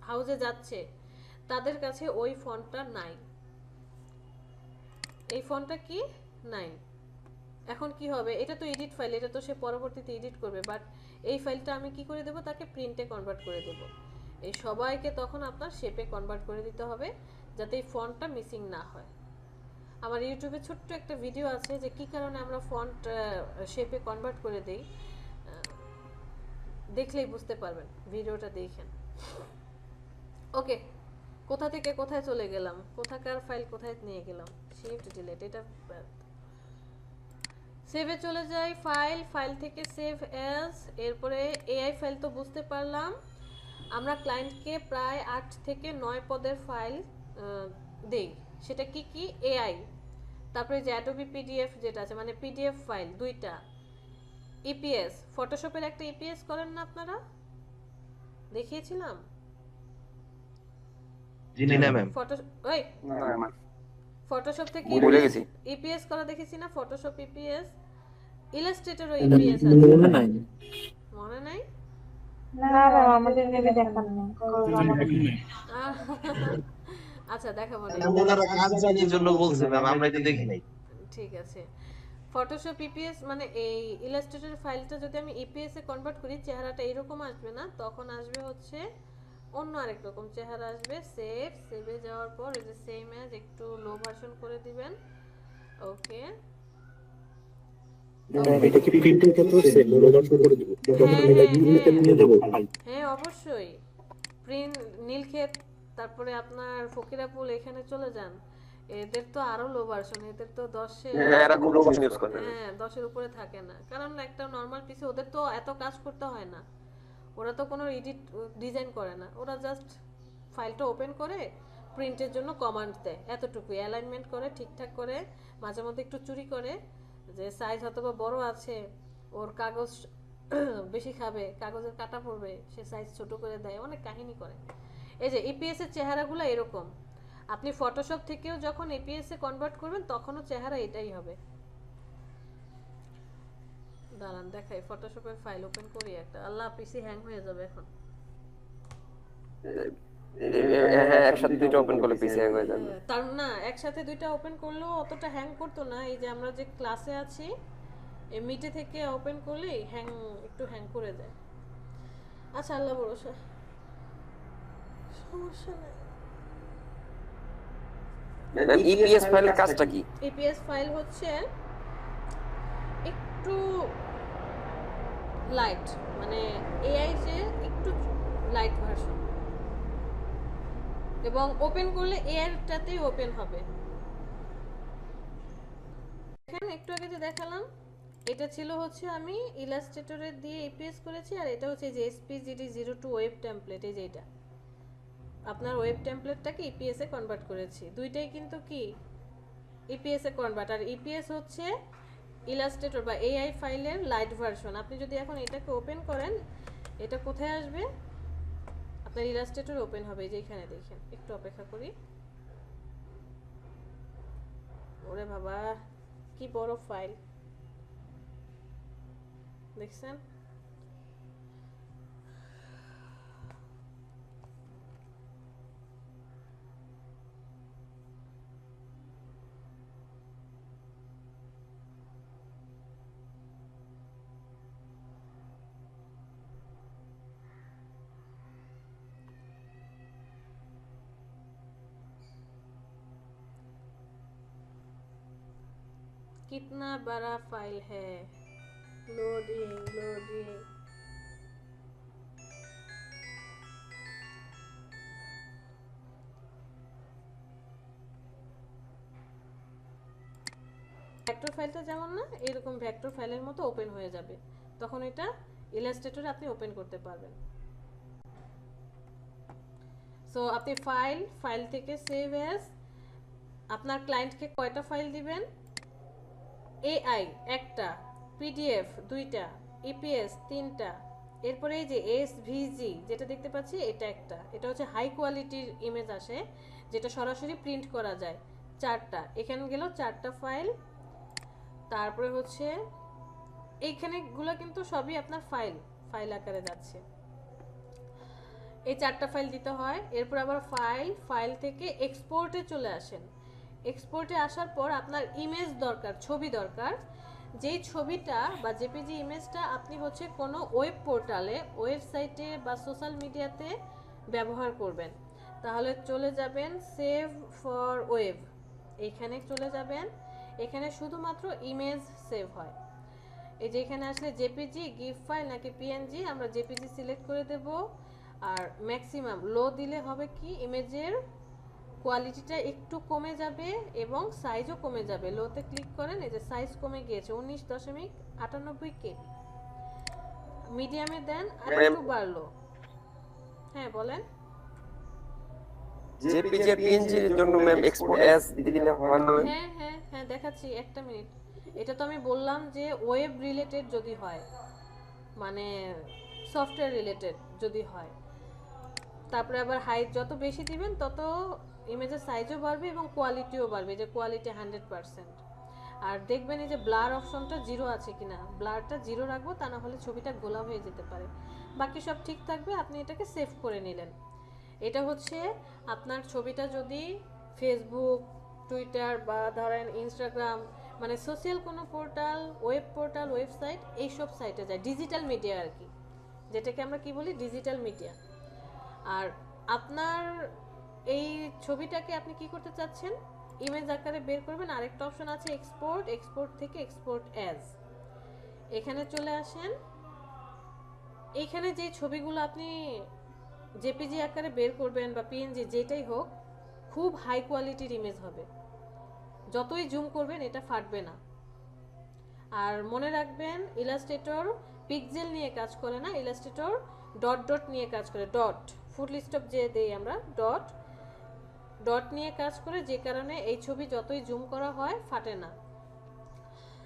হাউসে যাচ্ছে, তাদের কাছে ওই ফন্টটা নাই, এই ফন্টটা কি নাই। এখন কি হবে, এটা তো এডিট ফাইল, এটা তো সে পরবর্তীতে এডিট করবে, বাট এই ফাইলটা আমি কি করে দেব, তাকে প্রিন্টে কনভার্ট করে দেব। এই সবাইকে তখন আপনার শেপে কনভার্ট করে দিতে হবে, যাতে এই ফন্টটা মিসিং না হয়। আমার ইউটিউবে ছোট্ট একটা ভিডিও আছে যে কি কারণে আমরা ফন্ট শেপে কনভার্ট করে দেই, দেখলেই বুঝতে পারবেন, ভিডিওটা দেখেন। ওকে, কোথা থেকে কোথায় চলে গেলাম, কোথাকার ফাইল কোথায় নিয়ে গেলাম, শিফট ডিলিট, এটা সেভে চলে যাই। ফাইল থেকে সেভ অ্যাজ, এরপরে এআই ফাইল তো বুঝতে পারলাম। আমরা ক্লায়েন্টকে প্রায় 8 থেকে 9 পদের ফাইল দেই, সেটা কি কি, এআই, তারপরে যে অ্যাডোবি পিডিএফ যেটা আছে, মানে পিডিএফ ফাইল 2টা, ইপিএস, ফটোশপের একটা ইপিএস করেন না আপনারা, দেখিয়েছিলাম জি না ম্যাম। ফটো, ওই ফটোশপ থেকে ভুলে গেছি। ইপিএস করা দেখেছি না, ফটোশপ ইপিএস, ইলাস্ট্রেটরও ইপিএস আছে, মনে নাই। মনে নাই? না ম্যাম, আমাদের নেবে দেখান না, আচ্ছা দেখাবো না, ওনারা কাজ জানার জন্য বলছে ম্যাম, আমরা এটা দেখি নাই। ঠিক আছে। ফটোশপ ইপিএস মানে এই ইলাস্ট্রেটর ফাইলটা যদি আমি ইপিএস এ কনভার্ট করি, চেহারাটা এরকম আসবে না, তখন আসবে হচ্ছে অন্য আরেক রকম চেহারা আসবে। সেভে যাওয়ার পর এই যে সেম অ্যাজ একটু লো ভার্সন করে দিবেন। ওকে, এটা কি প্রিন্টের ক্ষেত্রে সেম লোডার করে দিব যখন আমি লাইব্রেরিতে নিয়ে যাব ফাইল। হ্যাঁ অবশ্যই, প্রিন্ট নীলক্ষেত, তারপরে আপনার ফকিরাপুল, এখানে চলে যান, এদের তো আরো লো ভার্সন, এদের তো 10-এর, হ্যাঁ, এরা খুব লোকেশন ইউজ করে। হ্যাঁ 10-এর উপরে থাকে না, কারণ একটা নর্মাল পিসি ওদের তো এত কাজ করতে হয় না, ওরা তো কোনো এডিট ডিজাইন করে না, ওরা জাস্ট ফাইলটা ওপেন করে প্রিন্টের জন্য কমান্ড দেয়, এতটুকু অ্যালাইনমেন্ট করে ঠিকঠাক করে, মাঝে মধ্যে একটু চুরি করে, যে সাইজ হয়তো বা বড় আছে, ওর কাগজ বেশি খাবে, কাগজের কাটা পড়বে, সে সাইজ ছোট করে দেয়, অনেক কাহিনী করে। এই যে ইপিএস এর চেহারাগুলো এরকম, আপনি ফটোশপ থেকেও যখন ইপিএস এ কনভার্ট করবেন তখনও চেহারা এটাই হবে। দাঁড়ান দেখাই, ফটোশপের ফাইল ওপেন করি একটা, আল্লাহ পিসি হ্যাং হয়ে যাবে এখন। হ্যাঁ, একসাথে দুটো ওপেন করলে পিসি হ্যাং হয়ে যাবে। তার না, একসাথে দুইটা ওপেন করলেও অতটা হ্যাং করতো না, এই যে আমরা যে ক্লাসে আছি, এই মিটে থেকে ওপেন করলেই একটু হ্যাং করে দেয়। আচ্ছা আল্লাহ ভরসা, সমস্যা নাই। ইপিএস ফাইলের কাজটা কি? ইপিএস ফাইল হচ্ছে একটু লাইট, মানে এআই যে একটু লাইট ভার্সন, এবং ওপেন করলে এআইটাতেই ওপেন হবে। দেখেন একটু আগে যে দেখালাম, এটা ছিল হচ্ছে আমি ইলাস্ট্রেটরে দিয়ে ইপিএস করেছি, আর এটা হচ্ছে যে SPGD02 ওয়েব টেমপ্লেট, এই যে এটা আপনার ওয়েব টেমপ্লেটটাকে ইপিএস এ কনভার্ট করেছি, দুইটাই কিন্তু কি ইপিএস এ কনভার্ট, আর ইপিএস হচ্ছে ইলাস্ট্রেটর বা এআই ফাইলের লাইট ভার্সন। আপনি যদি এখন এটাকে ওপেন করেন, এটা কোথায় আসবে, আপনার ইলাস্ট্রেটর ওপেন হবে, এই যে এখানে দেখেন, একটু অপেক্ষা করি। ওরে বাবা কি বড় ফাইল দেখছেন, कितना बड़ा फाइल है, लोडिंग। ভেক্টর ফাইলটা যেমন না, এরকম ভেক্টর ফাইলের মতো ওপেন হয়ে যাবে, তখন এটা ইলাস্ট্রেটরে আপনি ওপেন করতে পারবেন। সো আপনি ফাইল থেকে সেভ অ্যাজ, আপনার ক্লায়েন্টকে কয়টা ফাইল দিবেন, এআই একটা, পিডিএফ 2টা, ইপিএস 3টা, এরপরে এই যে এসভিজি যেটা দেখতে পাচ্ছি এটা একটা, এটা হচ্ছে হাই কোয়ালিটির ইমেজ আসে, যেটা সরাসরি প্রিন্ট করা যায়, 4টা, এখানে গেল 4টা ফাইল। তারপরে হচ্ছে এইখানে গুলো কিন্তু সবই আপনার ফাইল আকারে যাচ্ছে, এই 4টা ফাইল দিতে হয়। এরপর আবার ফাইল থেকে এক্সপোর্টে চলে আসেন, এক্সপোর্টে আসার পর আপনার ইমেজ দরকার, ছবি দরকার, যেই ছবিটা বা জেপিজি ইমেজটা আপনি হচ্ছে কোনো ওয়েব পোর্টালে, ওয়েবসাইটে বা সোশ্যাল মিডিয়াতে ব্যবহার করবেন, তাহলে চলে যাবেন সেভ ফর ওয়েব, এইখানে চলে যাবেন। এখানে শুধুমাত্র ইমেজ সেভ হয়। এই যে এখানে আসলে জেপিজি, গিফ ফাইল নাকি পিএনজি, আমরা জেপিজি সিলেক্ট করে দেব। আর ম্যাক্সিমাম লো দিলে হবে কি ইমেজের কোয়ালিটিটা একটু কমে যাবে এবং সাইজও কমে যাবে। লোতে ক্লিক করেন, এই যে সাইজ কমে গিয়েছে 19.98 কেবি। মিডিয়ামে দেন আর একটু বাড়লো। হ্যাঁ বলেন। জেপিজি আর পিএনজি এর জন্য ম্যাম এক্সপোর্ট অ্যাজ দিলে হয় না? হ্যাঁ হ্যাঁ হ্যাঁ দেখাচ্ছি, একটা মিনিট। এটা তো আমি বললাম যে ওয়েব রিলেটেড যদি হয়, মানে সফটওয়্যার রিলেটেড যদি হয়, তারপরে আবার হাইট যত বেশি দিবেন তত ইমেজের সাইজও বাড়বে এবং কোয়ালিটিও বাড়বে, যে কোয়ালিটি 100%। আর দেখবেন এই যে ব্লার অপশনটা জিরো আছে কিনা, ব্লারটা জিরো রাখবো, তা না হলে ছবিটা গোলা হয়ে যেতে পারে। বাকি সব ঠিক থাকবে, আপনি এটাকে সেভ করে নিলেন। এটা হচ্ছে আপনার ছবিটা যদি ফেসবুক, টুইটার বা ধরেন ইনস্টাগ্রাম, মানে সোশ্যাল কোনো পোর্টাল, ওয়েবসাইট, এইসব সাইটে যায়, ডিজিটাল মিডিয়া আর কি, যেটাকে আমরা কি বলি ডিজিটাল মিডিয়া। আর আপনার এই ছবিটাকে আপনি কি করতে চাচ্ছেন, ইমেজ আকারে বের করবেন। আরেকটা অপশন আছে এক্সপোর্ট থেকে এক্সপোর্ট অ্যাজ। এখানে চলে আসেন। এইখানে যে ছবিগুলো আপনি জেপিজি আকারে বের করবেন বা পিএনজি যেটাই হোক, খুব হাই কোয়ালিটির ইমেজ হবে, যতই জুম করবেন এটা ফাটবে না। আর মনে রাখবেন ইলাস্ট্রেটর পিক্সেল নিয়ে কাজ করে না, ইলাস্ট্রেটর ডট নিয়ে কাজ করে, ডট ফুল স্টপ যে দেই আমরা, ডট নিয়ে কাজ করে, যে কারণে এই ছবি যতই জুম করা হয় ফাটে না।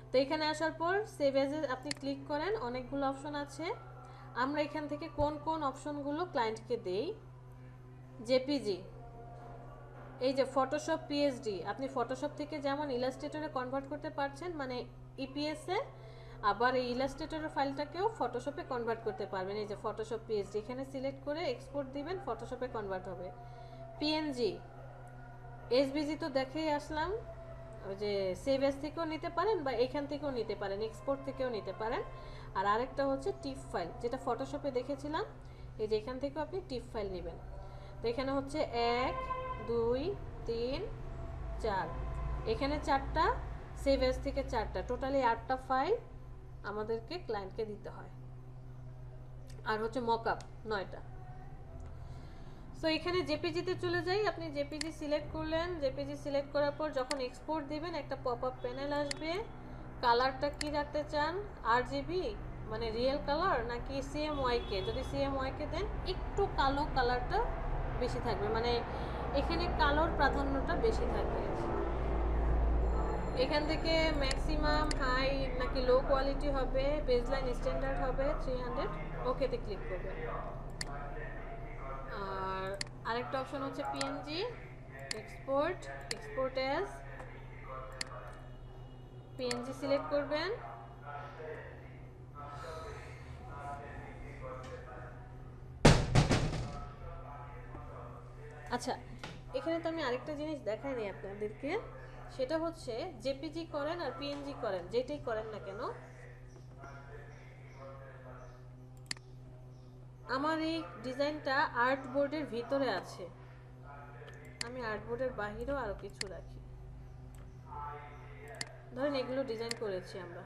তো এখানে আসার পর সেভ এজে আপনি ক্লিক করেন, অনেকগুলো অপশন আছে। আমরা এখান থেকে কোন কোন অপশনগুলো ক্লায়েন্টকে দেই, জেপিজি, এই যে ফটোশপ পিএসডি, আপনি ফটোশপ থেকে যেমন ইলাস্ট্রেটরে কনভার্ট করতে পারছেন, মানে ইপিএসে, আবার এই ইলাস্ট্রেটরের ফাইলটাকেও ফটোশপে কনভার্ট করতে পারবেন। এই যে ফটোশপ পিএসডি, এখানে সিলেক্ট করে এক্সপোর্ট দিবেন, ফটোশপে কনভার্ট হবে। পিএনজি, এসবিজি তো দেখেই আসলাম, ওই যে সেভ এস থেকেও নিতে পারেন বা এখান থেকেও নিতে পারেন, এক্সপোর্ট থেকেও নিতে পারেন। আর আরেকটা হচ্ছে টিপ ফাইল, যেটা ফটোশপে দেখেছিলাম, এই যে এখান থেকেও আপনি টিপ ফাইল নেবেন। তো এখানে হচ্ছে 1 2 3 4, এখানে 4টা, সেভ এস থেকে 4টা, টোটালি 8টা ফাইল আমাদেরকে ক্লায়েন্টকে দিতে হয়। আর হচ্ছে মকআপ 9টা। সো এখানে জেপিজিতে চলে যাই। আপনি জেপিজি সিলেক্ট করলেন, জেপিজি সিলেক্ট করার পর যখন এক্সপোর্ট দিবেন একটা পপআপ প্যানেল আসবে। কালারটা কি রাখতে চান, আরজিবি মানে রিয়েল কালার নাকি সিএমওয়াইকে, যদি সিএমওয়াইকে দেন একটু কালো কালারটা বেশি থাকবে, মানে এখানে কালোর প্রাধান্যটা বেশি থাকবে। এখান থেকে ম্যাক্সিমাম হাই নাকি লো কোয়ালিটি হবে, বেসলাইন স্ট্যান্ডার্ড হবে 300, ওকেতে ক্লিক করবেন। আর আরেকটা অপশন হচ্ছে PNG, export as, PNG select করবেন। আচ্ছা, এখানে তো আমি আরেকটা জিনিস দেখাই নি আপনাদেরকে, সেটা হচ্ছে জেপিজি করেন আর পিএনজি করেন, যেটাই করেন না কেন, আমার এই ডিজাইনটা আর্ট বোর্ডের ভিতরে আছে, আমি আর্ট বোর্ডের বাহিরেও আরো কিছু রাখি। ধরেন এগুলো ডিজাইন করেছি আমরা,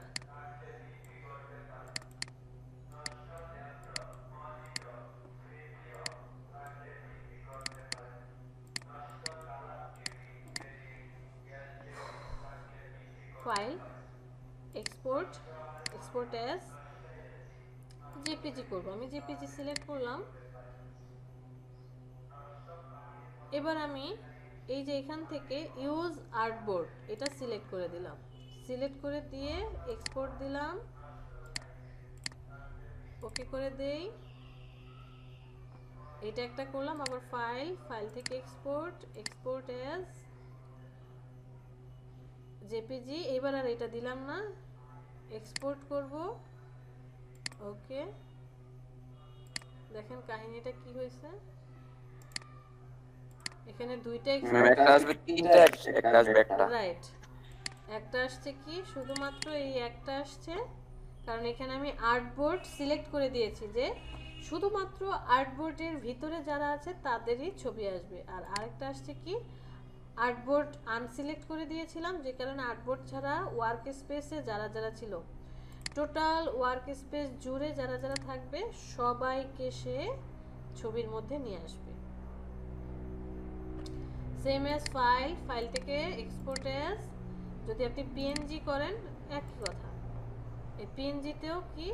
ফাইল, এক্সপোর্ট অ্যাজ, জেপিজি করব, আমি জেপিজি সিলেক্ট করলাম। এবার আমি এই যে এখান থেকে ইউজ আর্টবোর্ড এটা সিলেক্ট করে দিলাম, সিলেক্ট করে দিয়ে এক্সপোর্ট দিলাম, ওকে করে দেই। এটা একটা করলাম, আবার ফাইল থেকে এক্সপোর্ট অ্যাজ জেপিজি। এবার আর এটা দিলাম না, এক্সপোর্ট করব, ওকে। দেখেন কাহিনীটা কি হয়েছে, এখানে দুইটা একটা আসবে তিনটা, একটা আসবে একটা। রাইট, একটা আসছে কি শুধুমাত্র এই একটা আসছে, কারণ এখানে আমি আর্টবোর্ড সিলেক্ট করে দিয়েছি যে শুধুমাত্র আর্টবোর্ডের ভিতরে যারা আছে তাদেরই ছবি আসবে। আর আরেকটা আসছে কি, আর্টবোর্ড আনসিলেক্ট করে দিয়েছিলাম, যে কারণে আর্টবোর্ড ছাড়া ওয়ার্ক স্পেসে যারা যারা ছিল, টোটাল ওয়ার্ক স্পেস জুড়ে যারা যারা থাকবে সবাইকে সে ছবির মধ্যে নিয়ে আসবে। সেম এজ ফাইল থেকে এক্সপোর্ট এজ, যদি আপনি পিএনজি করেন একই কথা। এই পিএনজিতেও কি,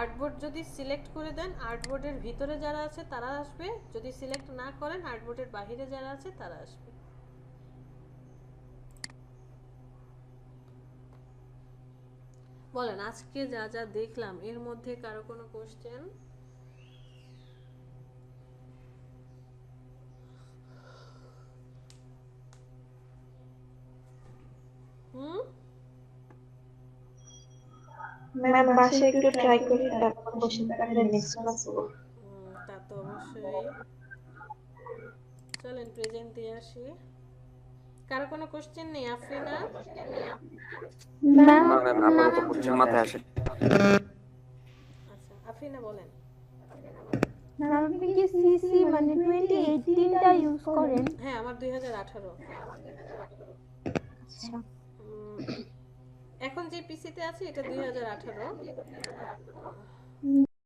আর্টবোর্ড যদি সিলেক্ট করে দেন আর্টবোর্ডের ভিতরে যারা আছে তারা আসবে, যদি সিলেক্ট না করেন আর্টবোর্ডের বাইরে যারা আছে তারা আসবে। বলেন আজকে যা যা দেখলাম এর মধ্যে কারো কোনো কোশ্চেন? ম্যাম বাসায় একটু ট্রাই করি, তারপর বসে তাহলে নেক্সট ক্লাস করব। তা তো অবশ্যই। চলেন প্রেজেন্ট দিয়ে আসি। কারো কোনো কোশ্চেন নেই? আফরিনা? না ম্যাম, আপাতত কোশ্চেন মাথায় আসে। আচ্ছা আফরিনা বলেন। আপনি কি সিসি মানে 2018 টা ইউজ করেন? হ্যাঁ আমার 2018। আচ্ছা এখন যে পিসিতে আছে এটা 2018।